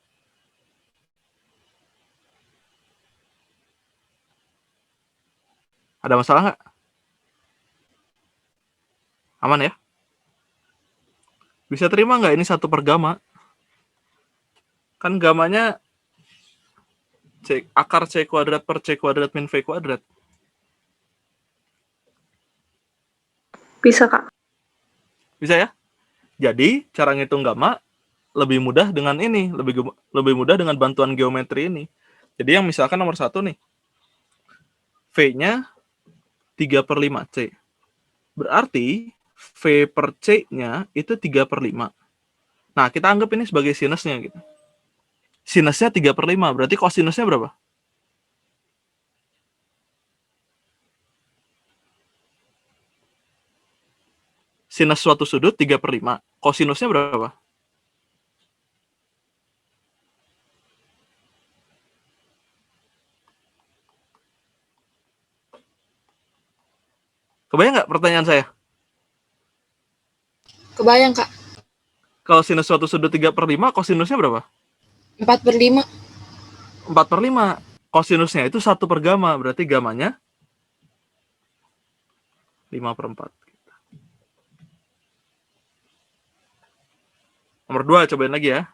Ada masalah nggak? Aman ya? Bisa terima nggak ini satu per gamma? Kan gamanya akar C kuadrat per C kuadrat min V kuadrat. Bisa, Kak. Bisa ya? Jadi, cara ngitung gamma lebih mudah dengan ini. Lebih mudah dengan bantuan geometri ini. Jadi yang misalkan nomor 1 nih. V-nya 3 per 5 C. Berarti V per C-nya itu 3 per 5. Nah, kita anggap ini sebagai sinusnya gitu. Sinusnya 3 per 5. Berarti kosinusnya berapa? Sinus suatu sudut 3 per 5. Kosinusnya berapa? Kebayang nggak pertanyaan saya? Kebayang, Kak. Kalau sinus suatu sudut 3 per 5, kosinusnya berapa? 4 per 5. 4 per 5. Kosinusnya itu 1 per gamma. Berarti gamanya 5 per 4. Nomor 2, cobain lagi ya.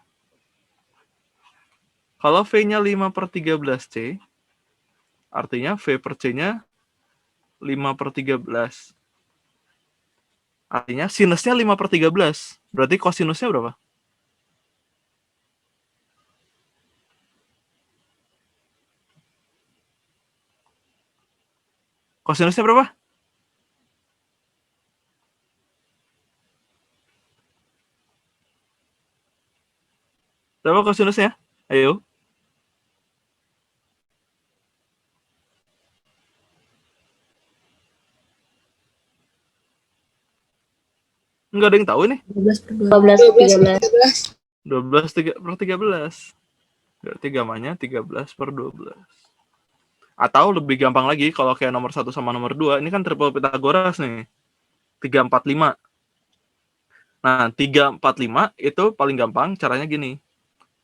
Kalau V-nya 5 per 13C, artinya V per C-nya 5 per 13. Artinya sinusnya 5 per 13. Berarti kosinusnya berapa? Kosinusnya berapa? Berapa kosinusnya? Ayo. Nggak ada yang tahu ini. 12 per 12 per 13. 12 per 13. Berarti gamanya 13 per 12. Atau lebih gampang lagi, kalau kayak nomor 1 sama nomor 2, ini kan triple Pythagoras nih. 3, 4, 5. Nah, 3, 4, 5 itu paling gampang, caranya gini.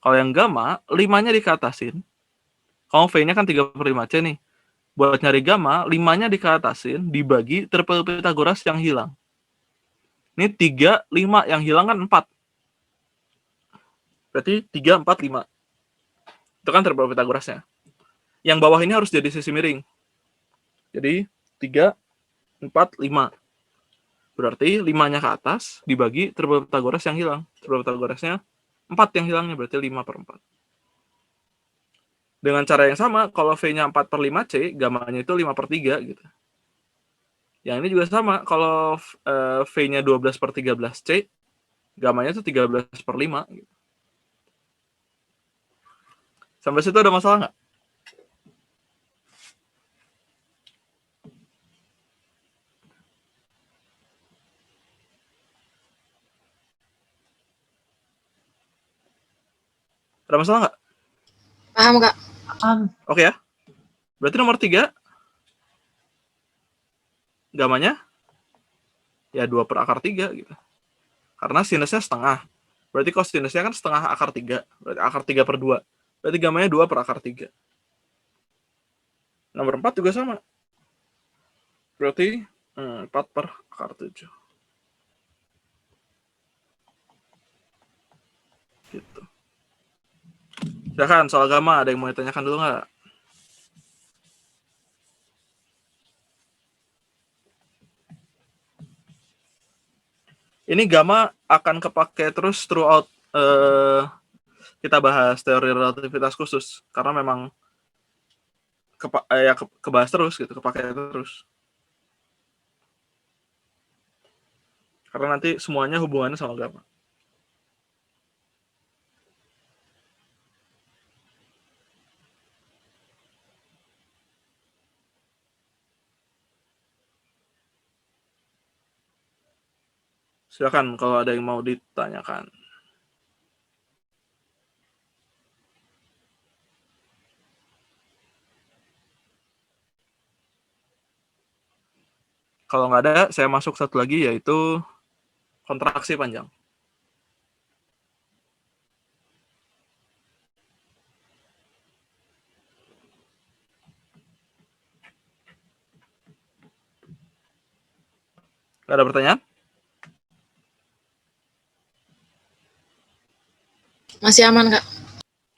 Kalau yang gamma, 5-nya dikatasin. Kalau V-nya kan 3 per 5C nih. Buat nyari gamma, 5-nya dikatasin, dibagi triple Pythagoras yang hilang. Ini 3, 5, yang hilang kan 4. Berarti 3, 4, 5. Itu kan triple Pythagorasnya. Yang bawah ini harus jadi sisi miring. Jadi 3, 4, 5. Berarti 5-nya ke atas dibagi triple Pythagoras yang hilang. Triple Pythagorasnya 4 yang hilangnya, berarti 5 per 4. Dengan cara yang sama, kalau V-nya 4 per 5C, gamanya itu 5 per 3 gitu. Yang ini juga sama, kalau V-nya 12 per 13C, gamanya itu 13 per 5 gitu. Sampai situ ada masalah nggak? Ada masalah nggak? Paham, Kak? Oke ya. Berarti nomor 3, gamanya ya 2/3 gitu. Karena sinusnya setengah. Berarti kosinusnya kan setengah akar 3. Berarti akar 3/2. Berarti gamanya 2/3. Nomor 4 juga sama. Berarti 4/7. Gitu. Silakan soal gamma, ada yang mau ditanyakan dulu nggak? Ini gamma akan kepake terus throughout kita bahas teori relativitas khusus, karena memang kebahas terus gitu, kepake terus. Karena nanti semuanya hubungannya sama gamma. Silakan kalau ada yang mau ditanyakan. Kalau nggak ada, saya masuk satu lagi, yaitu kontraksi panjang. Nggak ada pertanyaan? Masih aman, Kak?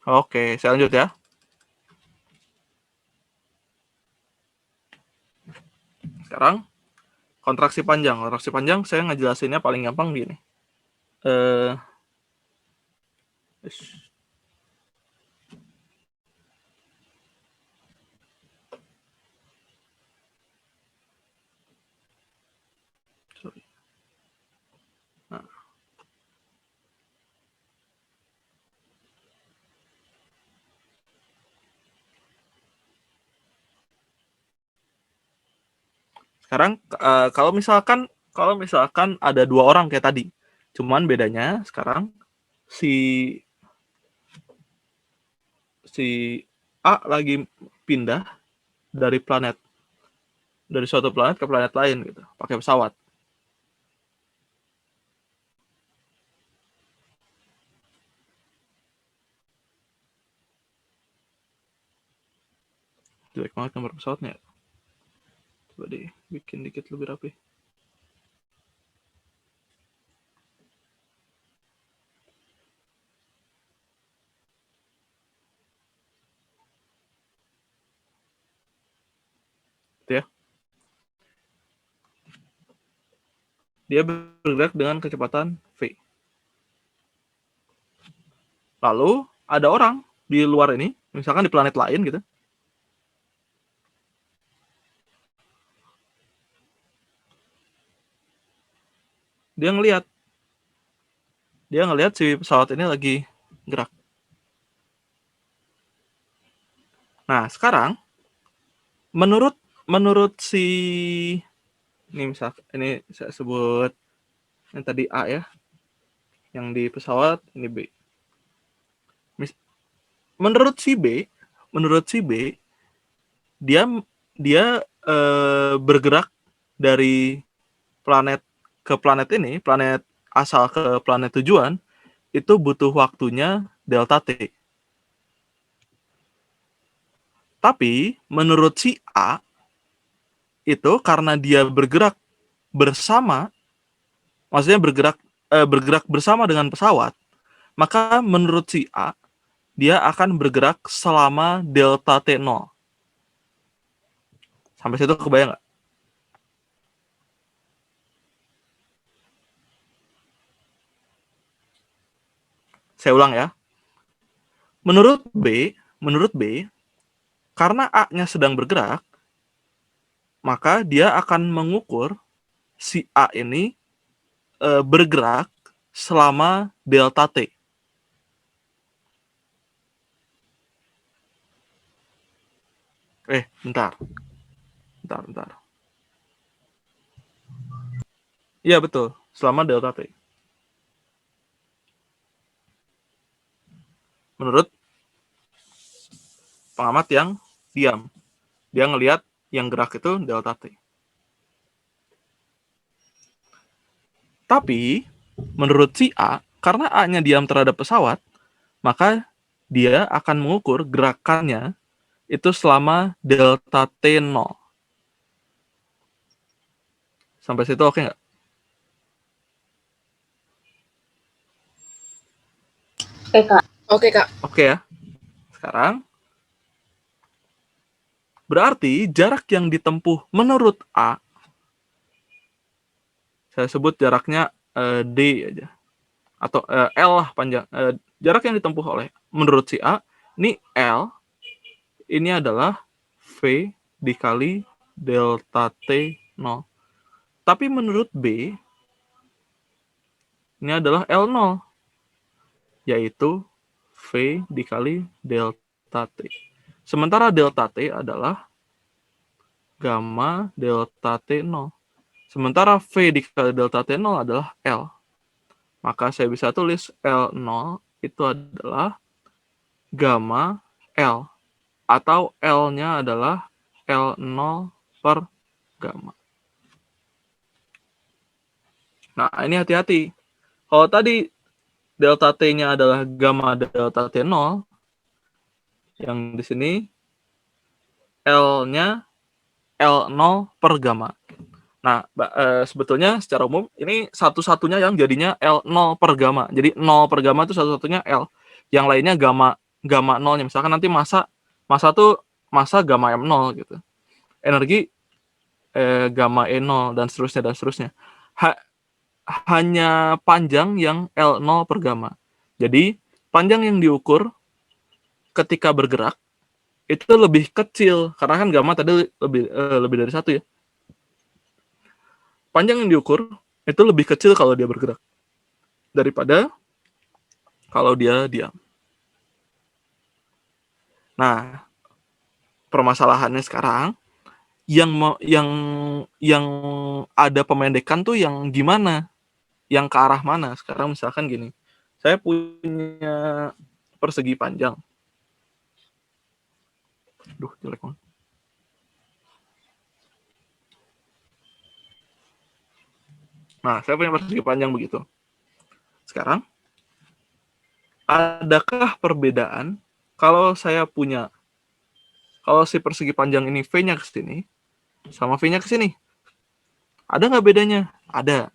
Oke, saya lanjut ya. Sekarang, kontraksi panjang. Kontraksi panjang saya ngejelasinnya paling gampang gini. Nah. Sekarang kalau misalkan ada 2 orang kayak tadi, cuman bedanya sekarang si A lagi pindah dari suatu planet ke planet lain gitu, pakai pesawat. Jelek banget gambar pesawatnya. Coba dibikin dikit lebih rapi. Gitu ya. Dia bergerak dengan kecepatan V. Lalu ada orang di luar ini, misalkan di planet lain gitu. Dia ngelihat si pesawat ini lagi gerak. Nah, sekarang menurut si ini saya sebut yang tadi A ya. Yang di pesawat ini B. Menurut si B, dia bergerak dari planet ke planet ini, planet asal ke planet tujuan, itu butuh waktunya delta T. Tapi menurut si A, itu karena dia bergerak bersama, maksudnya bergerak bersama dengan pesawat, maka menurut si A, dia akan bergerak selama delta T0. Sampai situ kebayang nggak? Saya ulang ya. Menurut B, karena A-nya sedang bergerak, maka dia akan mengukur si A ini bergerak selama delta T. Bentar. Iya betul, selama delta T. menurut pengamat yang diam. Dia ngelihat yang gerak itu delta T. Tapi menurut si A, karena A-nya diam terhadap pesawat, maka dia akan mengukur gerakannya itu selama delta T 0. Sampai situ oke nggak? Oke, Kak. Oke, Kak. Oke ya. Sekarang, berarti jarak yang ditempuh menurut A, saya sebut jaraknya D aja. Atau L lah panjang. Jarak yang ditempuh oleh, menurut si A, ini L, ini adalah V dikali delta T 0. Tapi menurut B, ini adalah L0, yaitu V dikali delta T. Sementara delta T adalah gamma delta T 0. Sementara V dikali delta T 0 adalah L. Maka saya bisa tulis L0 itu adalah gamma L. Atau L-nya adalah L0 per gamma. Nah, ini hati-hati. Kalau tadi delta T-nya adalah gamma delta T0, yang di sini L-nya L0 per gamma. Nah, sebetulnya secara umum ini satu-satunya yang jadinya L0 per gamma. Jadi 0 per gamma itu satu-satunya L. Yang lainnya gamma 0-nya. Misalkan nanti massa tuh massa gamma M0 gitu. Energi gamma E0 dan seterusnya. Hanya panjang yang L0 per gamma. Jadi, panjang yang diukur ketika bergerak itu lebih kecil karena kan gamma tadi lebih dari 1 ya. Panjang yang diukur itu lebih kecil kalau dia bergerak daripada kalau dia diam. Nah, permasalahannya sekarang yang ada pemendekan tuh yang gimana? Yang ke arah mana? Sekarang misalkan gini. Saya punya persegi panjang. Duh, jelek banget. Nah, saya punya persegi panjang begitu. Sekarang, adakah perbedaan kalau si persegi panjang ini V-nya ke sini, sama V-nya ke sini? Ada nggak bedanya? Ada.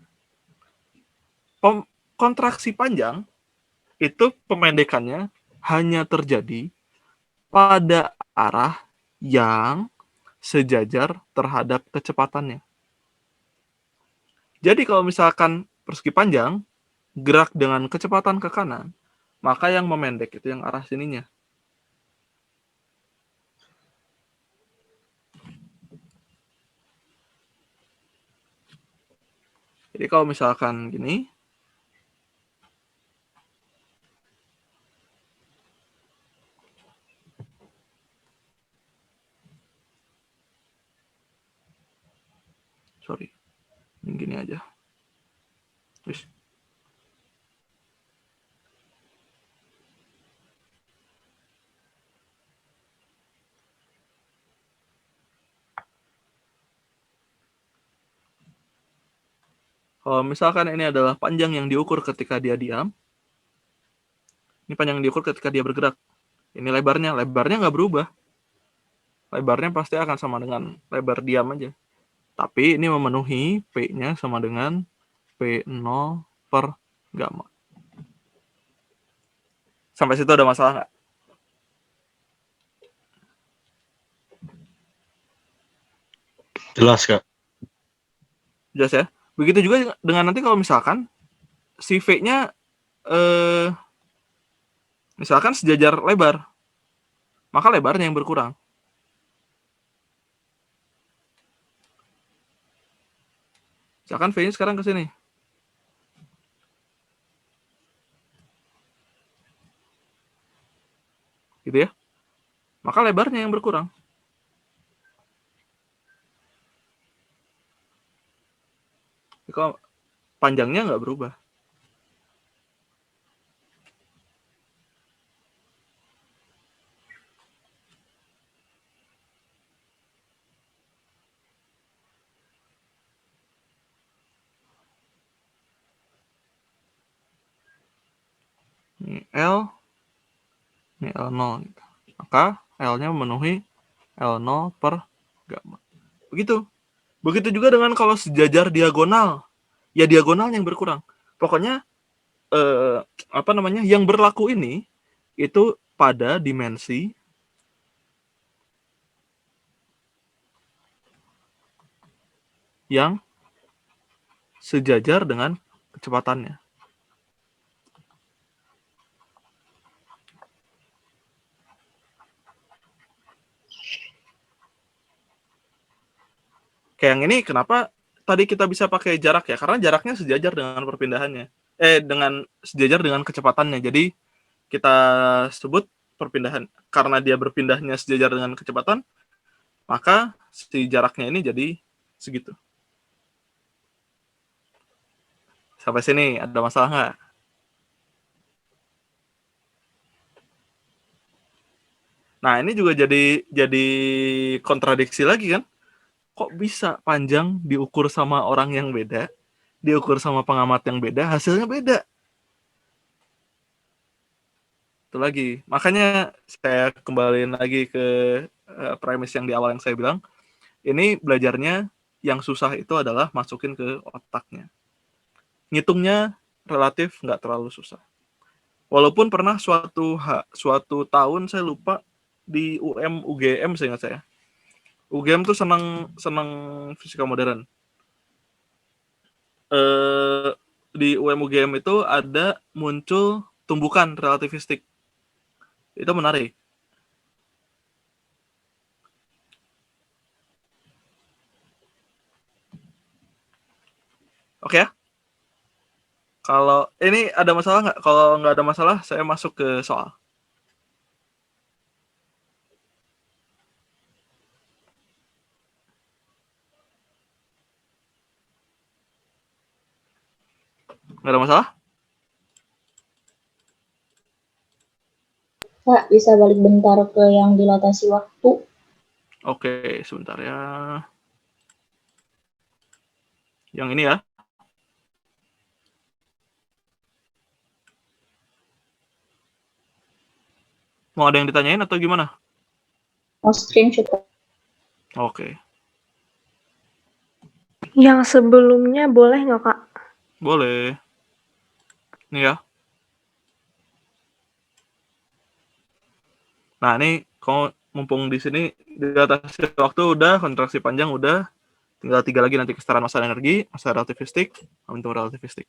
Kontraksi panjang, itu pemendekannya hanya terjadi pada arah yang sejajar terhadap kecepatannya. Jadi kalau misalkan persegi panjang gerak dengan kecepatan ke kanan, maka yang memendek itu yang arah sininya. Jadi kalau misalkan gini, sorry, gini aja. Terus. Kalau misalkan ini adalah panjang yang diukur ketika dia diam, ini panjang yang diukur ketika dia bergerak. Ini lebarnya nggak berubah. Lebarnya pasti akan sama dengan lebar diam aja. Tapi ini memenuhi P-nya sama dengan P0 per gamma. Sampai situ ada masalah nggak? Jelas, Kak. Jelas ya? Begitu juga dengan nanti kalau misalkan si V-nya misalkan sejajar lebar, maka lebarnya yang berkurang. Misalkan V-nya sekarang ke sini. Gitu ya. Maka lebarnya yang berkurang. Kalau panjangnya nggak berubah. L, ini L0 gitu. Maka L-nya memenuhi L0 per gamma. Begitu. Begitu juga dengan kalau sejajar diagonal. Ya diagonalnya yang berkurang. Pokoknya yang berlaku ini itu pada dimensi yang sejajar dengan kecepatannya. Kayak yang ini kenapa tadi kita bisa pakai jarak ya? Karena jaraknya sejajar dengan perpindahannya. Dengan sejajar dengan kecepatannya. Jadi kita sebut perpindahan karena dia berpindahnya sejajar dengan kecepatan, maka si jaraknya ini jadi segitu. Sampai sini ada masalah nggak? Nah, ini juga jadi kontradiksi lagi kan? Kok bisa panjang diukur sama orang yang beda, diukur sama pengamat yang beda, hasilnya beda? Itu lagi. Makanya saya kembaliin lagi ke premis yang di awal yang saya bilang. Ini belajarnya yang susah itu adalah masukin ke otaknya. Ngitungnya relatif nggak terlalu susah. Walaupun pernah suatu tahun saya lupa di UGM saya ingat saya. UGM tuh senang fisika modern. Di UGM itu ada muncul tumbukan relativistik. Itu menarik. Oke ya? Kalau ini ada masalah nggak? Kalau nggak ada masalah, saya masuk ke soal. Nggak ada masalah? Pak, bisa balik bentar ke yang dilatasi waktu. Oke, sebentar ya. Yang ini ya. Mau ada yang ditanyain atau gimana? Mau screenshot. Oke, Yang sebelumnya boleh nggak, Kak? boleh. Ini ya. Nah, ini kalau mumpung di sini dilatasi waktu udah, kontraksi panjang udah, tinggal 3 lagi nanti kesetaraan massa dan energi, massa relativistik, momentum relativistik.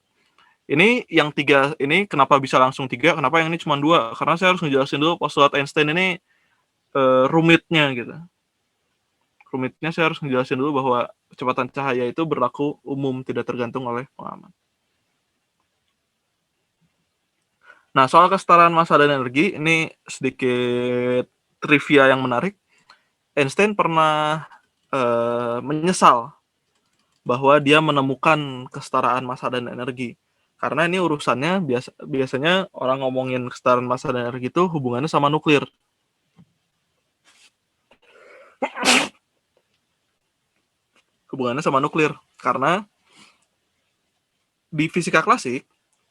Ini yang 3 ini kenapa bisa langsung 3? Kenapa yang ini cuma 2? Karena saya harus ngejelasin dulu postulat Einstein ini rumitnya gitu. Rumitnya saya harus ngejelasin dulu bahwa kecepatan cahaya itu berlaku umum, tidak tergantung oleh pengamat. Nah, soal kesetaraan massa dan energi, ini sedikit trivia yang menarik. Einstein pernah menyesal bahwa dia menemukan kesetaraan massa dan energi. Karena ini urusannya biasanya orang ngomongin kesetaraan massa dan energi itu hubungannya sama nuklir. Hubungannya sama nuklir. Karena di fisika klasik,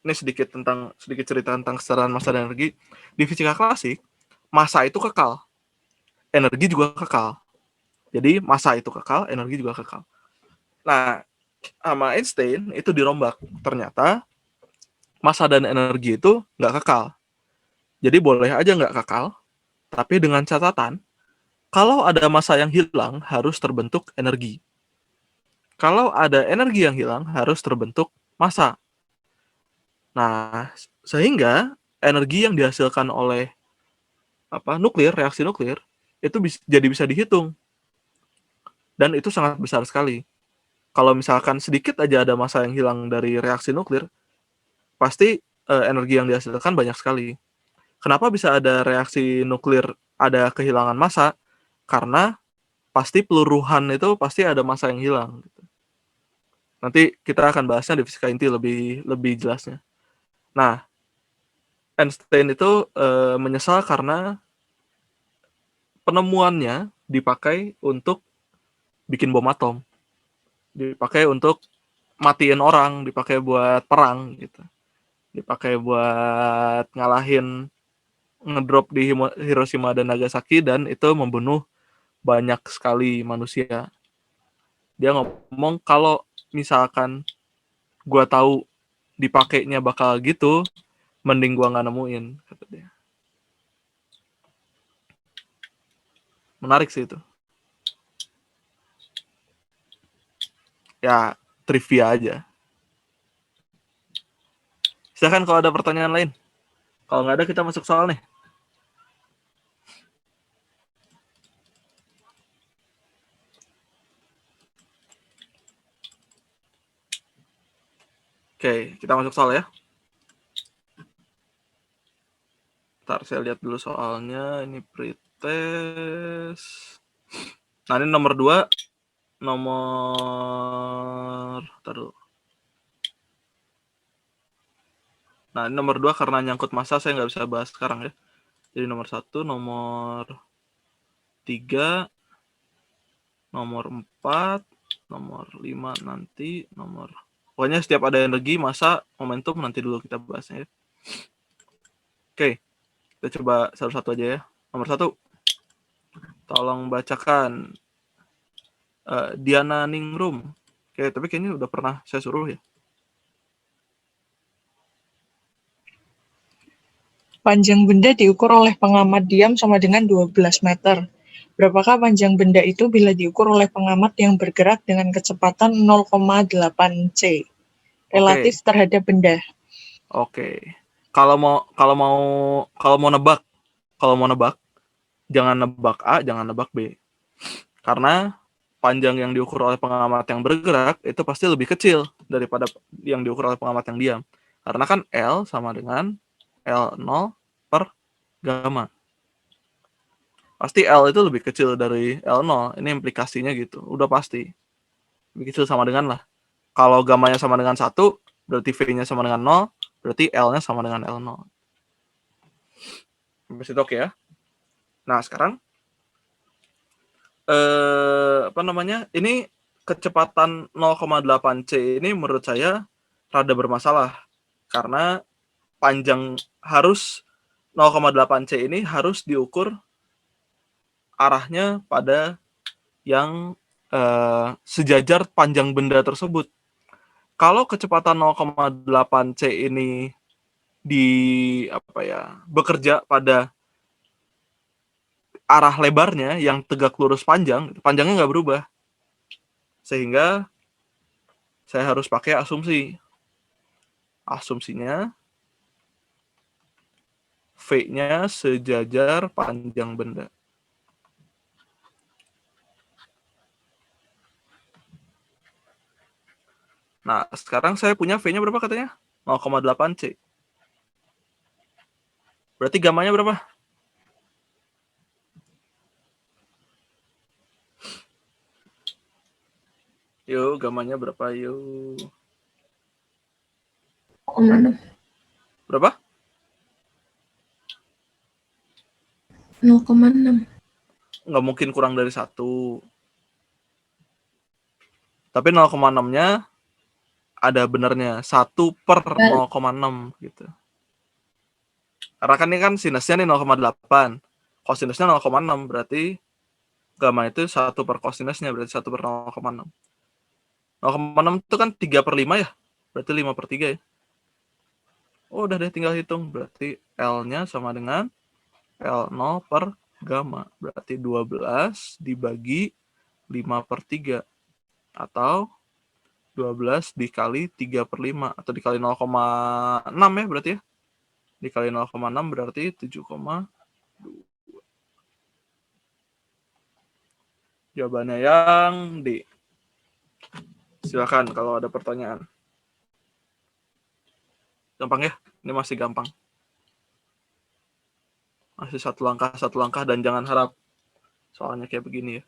ini sedikit cerita tentang kesetaraan massa dan energi. Di fisika klasik, massa itu kekal. Energi juga kekal. Jadi massa itu kekal, energi juga kekal. Nah, sama Einstein itu dirombak. Ternyata massa dan energi itu nggak kekal. Jadi boleh aja nggak kekal, tapi dengan catatan, kalau ada massa yang hilang, harus terbentuk energi. Kalau ada energi yang hilang, harus terbentuk massa. Nah, sehingga energi yang dihasilkan oleh nuklir, reaksi nuklir, itu jadi bisa dihitung. Dan itu sangat besar sekali. Kalau misalkan sedikit aja ada massa yang hilang dari reaksi nuklir, pasti energi yang dihasilkan banyak sekali. Kenapa bisa ada reaksi nuklir ada kehilangan massa? Karena pasti peluruhan itu pasti ada massa yang hilang. Nanti kita akan bahasnya di fisika inti lebih jelasnya. Nah, Einstein itu menyesal karena penemuannya dipakai untuk bikin bom atom, dipakai untuk matiin orang, dipakai buat perang gitu. Dipakai buat ngalahin ngedrop di Hiroshima dan Nagasaki, dan itu membunuh banyak sekali manusia. Dia ngomong kalau misalkan gua tahu dipakainya bakal gitu, mending gua nggak nemuin, kata dia. Menarik sih itu. Ya, trivia aja. Silakan kalau ada pertanyaan lain. Kalau nggak ada, kita masuk soal nih. Oke, kita masuk soal ya. Ntar saya lihat dulu soalnya. Ini pretest. Nah, ini nomor 2. Ntar dulu. Nah, ini nomor 2 karena nyangkut masa saya nggak bisa bahas sekarang ya. Jadi nomor 1, nomor 3, nomor 4, nomor 5 nanti, nomor... Pokoknya setiap ada energi, masa, momentum nanti dulu kita bahasnya ya. Oke, kita coba satu-satu aja ya. Nomor 1, tolong bacakan Diana Ningrum. Oke, tapi kayaknya udah pernah saya suruh ya. Panjang benda diukur oleh pengamat diam sama dengan 12 meter. Berapakah panjang benda itu bila diukur oleh pengamat yang bergerak dengan kecepatan 0,8 c relatif terhadap benda? Oke. Kalau mau nebak, jangan nebak A, jangan nebak B. Karena panjang yang diukur oleh pengamat yang bergerak itu pasti lebih kecil daripada yang diukur oleh pengamat yang diam. Karena kan L sama dengan L0 per gamma. Pasti L itu lebih kecil dari L0. Ini implikasinya gitu. Udah pasti. Lebih kecil sama dengan lah. Kalau gammanya sama dengan 1, berarti V-nya sama dengan 0, berarti L-nya sama dengan L0. Habis itu oke ya. Nah, sekarang ini kecepatan 0,8 C ini menurut saya rada bermasalah. Karena panjang harus 0,8 C ini harus diukur arahnya pada yang sejajar panjang benda tersebut. Kalau kecepatan 0,8 C ini bekerja pada arah lebarnya yang tegak lurus panjangnya nggak berubah. Sehingga saya harus pakai asumsi. Asumsinya V-nya sejajar panjang benda. Nah, sekarang saya punya V-nya berapa katanya? 0,8 C. Berarti gammanya berapa? Yuk, gammanya berapa? Yuk. 0,6. Berapa? 0,6. Nggak mungkin kurang dari 1. Tapi 0,6-nya ada benernya. 1 per 0,6 gitu. Karena kan ini kan sinusnya nih 0,8. Kosinusnya 0,6. Berarti gamma itu 1 per kosinusnya. Berarti 1 per 0,6. 0,6 itu kan 3 per 5 ya. Berarti 5 per 3 ya. Oh, udah deh tinggal hitung. Berarti L-nya sama dengan L0 per gamma. Berarti 12 dibagi 5 per 3. Atau 12 dikali 3 per 5. Atau dikali 0,6 ya berarti ya. Dikali 0,6 berarti 7,2. Jawabannya yang D. Silakan kalau ada pertanyaan. Gampang ya? Ini masih gampang. Masih satu langkah, dan jangan harap soalnya kayak begini ya.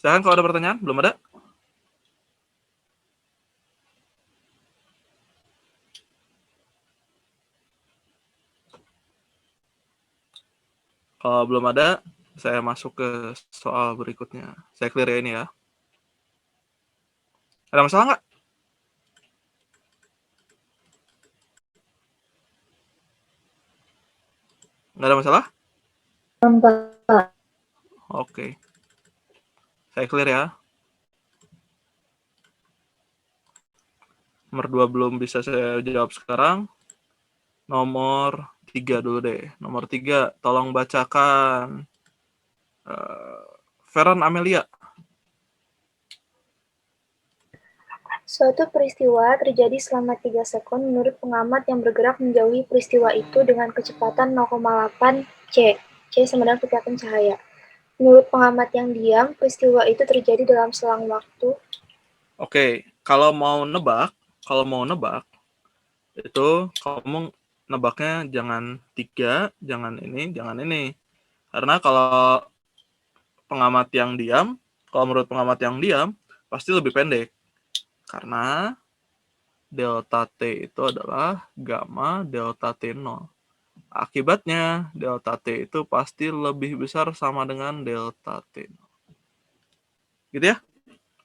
Silakan kalau ada pertanyaan. Belum ada? Kalau belum ada, saya masuk ke soal berikutnya. Saya clear ya ini ya. Ada masalah nggak? Nggak ada masalah? Pak. Oke. Saya clear ya. Nomor 2 belum bisa saya jawab sekarang. Nomor 3 dulu deh. Nomor 3, tolong bacakan. Feran Amelia. Suatu peristiwa terjadi selama 3 sekund menurut pengamat yang bergerak menjauhi peristiwa itu dengan kecepatan 0,8 c. C sama dengan kecepatan cahaya. Menurut pengamat yang diam, peristiwa itu terjadi dalam selang waktu. Oke, kalau mau nebak, itu kamu nebaknya jangan 3, jangan ini. Karena kalau menurut pengamat yang diam, pasti lebih pendek. Karena delta T itu adalah gamma delta T0. Akibatnya, delta T itu pasti lebih besar sama dengan delta T0. Gitu ya?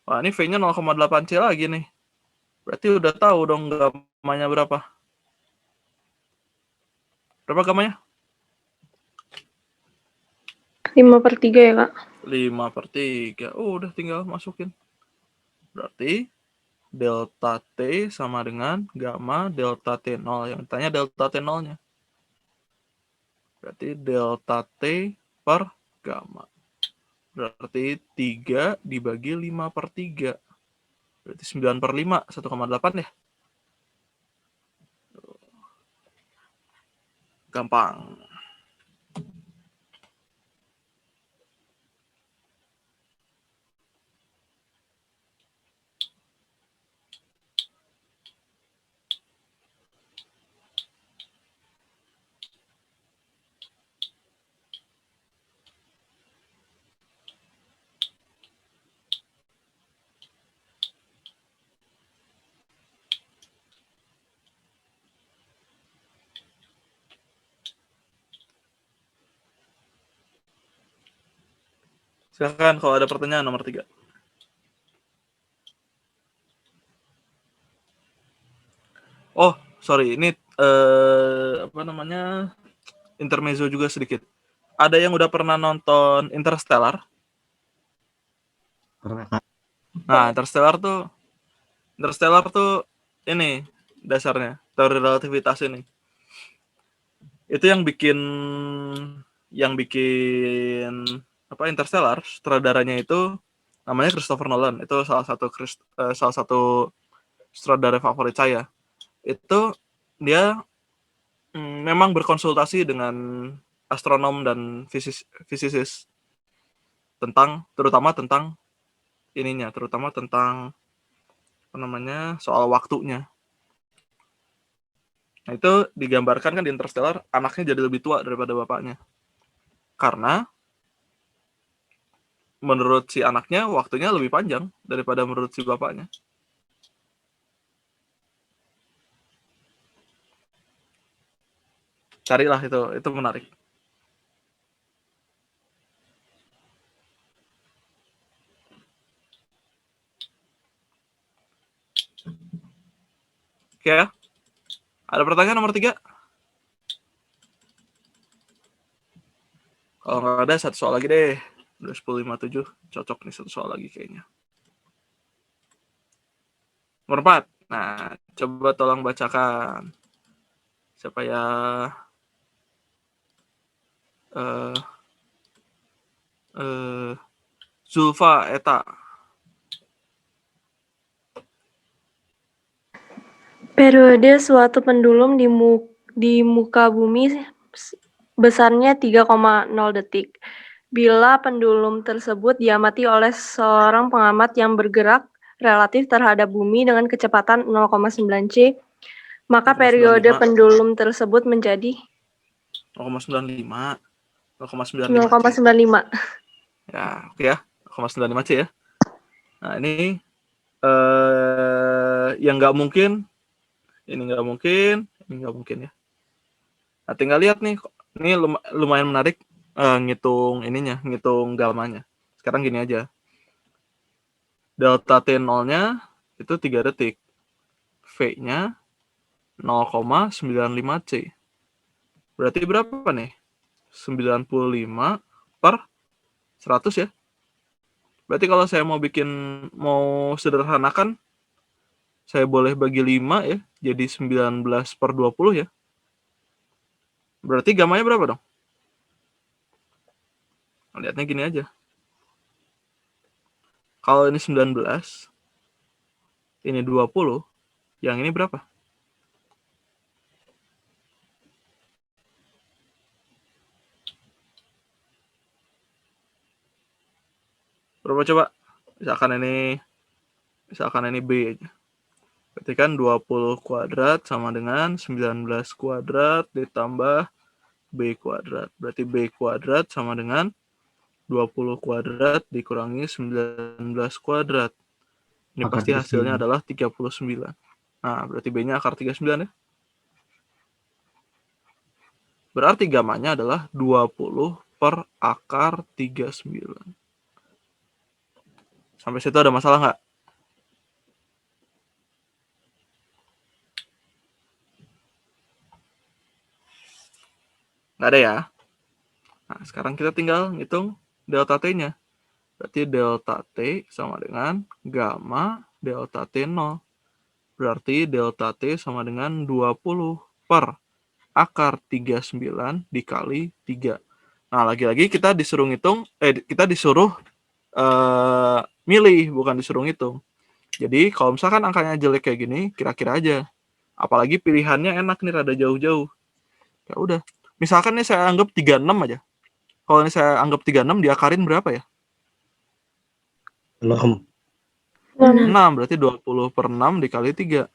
Wah, ini V-nya 0,8 C lagi nih. Berarti udah tahu dong gammanya berapa. Berapa gammanya? 5/3 ya, Kak? 5/3. Oh, udah tinggal masukin. Berarti delta T sama dengan gamma delta T0. Yang ditanya delta T0-nya. Berarti delta T per gamma. Berarti 3 dibagi 5/3. Berarti 9/5, 1,8 ya. Gampang. Silakan kalau ada pertanyaan nomor 3. Oh, sorry, ini intermezzo juga sedikit. Ada yang udah pernah nonton Interstellar? Pernah, Kak. Nah, Interstellar tuh ini dasarnya teori relativitas ini. Itu yang bikin Interstellar, sutradaranya itu namanya Christopher Nolan. Itu salah satu sutradara favorit saya. Itu dia memang berkonsultasi dengan astronom dan fisis terutama tentang soal waktunya. Nah, itu digambarkan kan di Interstellar, anaknya jadi lebih tua daripada bapaknya. Karena menurut si anaknya waktunya lebih panjang daripada menurut si bapaknya. Carilah itu menarik. Oke ya. Ada pertanyaan nomor 3? Kalau nggak ada, satu soal lagi deh. Udah 10.57, cocok nih satu soal lagi kayaknya. Nomor 4. Nah, coba tolong bacakan. Siapa ya? Zulfa Eta. Periode suatu pendulum di muka bumi besarnya 3,0 detik. Bila pendulum tersebut diamati oleh seorang pengamat yang bergerak relatif terhadap bumi dengan kecepatan 0,9 c, maka 0,95. periode pendulum tersebut menjadi 0,95. 0,95. Ya, oke ya. 0,95 c ya. Nah, ini yang nggak mungkin. Ini nggak mungkin ya. Nah, tinggal lihat nih. Ini lumayan menarik. ngitung ininya, ngitung gamanya. Sekarang gini aja. Delta T0-nya itu 3 detik. V-nya 0,95 C. Berarti berapa nih? 95 per 100 ya. Berarti kalau saya mau sederhanakan, saya boleh bagi 5 ya, jadi 19 per 20 ya. Berarti gamanya berapa dong? Lihatnya gini aja. Kalau ini 19, ini 20, yang ini berapa? Berapa coba? Misalkan ini B aja. Berarti kan 20 kuadrat sama dengan 19 kuadrat ditambah B kuadrat. Berarti B kuadrat sama dengan 20 kuadrat dikurangi 19 kuadrat. Ini Akar pasti 39. hasilnya adalah 39. Nah, berarti B-nya akar 39 ya. Berarti gamanya adalah 20 per akar 39. Sampai situ ada masalah nggak? Nggak ada ya. Nah, sekarang kita tinggal ngitung delta T-nya. Berarti delta T sama dengan gamma delta T0. Berarti delta T sama dengan 20 per akar 39 dikali 3. Nah, lagi-lagi kita disuruh milih, bukan disuruh ngitung. Jadi, kalau misalkan angkanya jelek kayak gini, kira-kira aja. Apalagi pilihannya enak nih, rada jauh-jauh. Ya udah. Misalkan nih saya anggap 36 aja. Kalau ini saya anggap 36, diakarin berapa ya? 6. 6, berarti 20 per 6 dikali 3.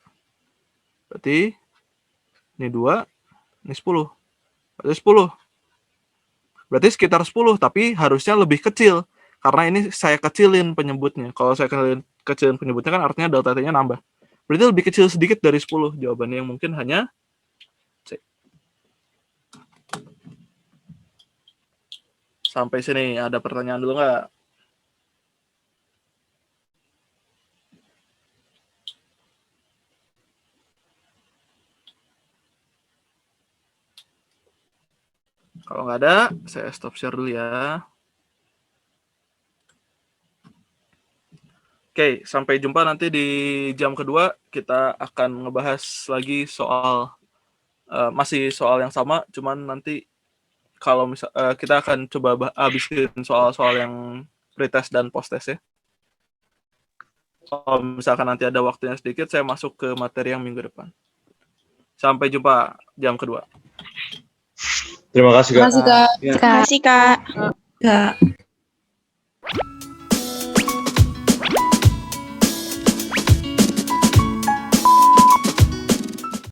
Berarti ini 2, ini 10. Berarti 10. Berarti sekitar 10, tapi harusnya lebih kecil. Karena ini saya kecilin penyebutnya. Kalau saya kecilin penyebutnya kan artinya delta T-nya nambah. Berarti lebih kecil sedikit dari 10. Jawabannya yang mungkin hanya C. Sampai sini ada pertanyaan dulu nggak? Kalau nggak ada, saya stop share dulu ya. Oke, sampai jumpa nanti di jam kedua. Kita akan ngebahas lagi soal, masih soal yang sama, cuman nanti kalau kita akan coba habisin soal-soal yang pretest dan post-test ya. Kalau misalkan nanti ada waktunya sedikit, saya masuk ke materi yang minggu depan. Sampai jumpa jam kedua. Terima kasih, Kak. Terima kasih, Kak. Terima kasih, Kak. Kak.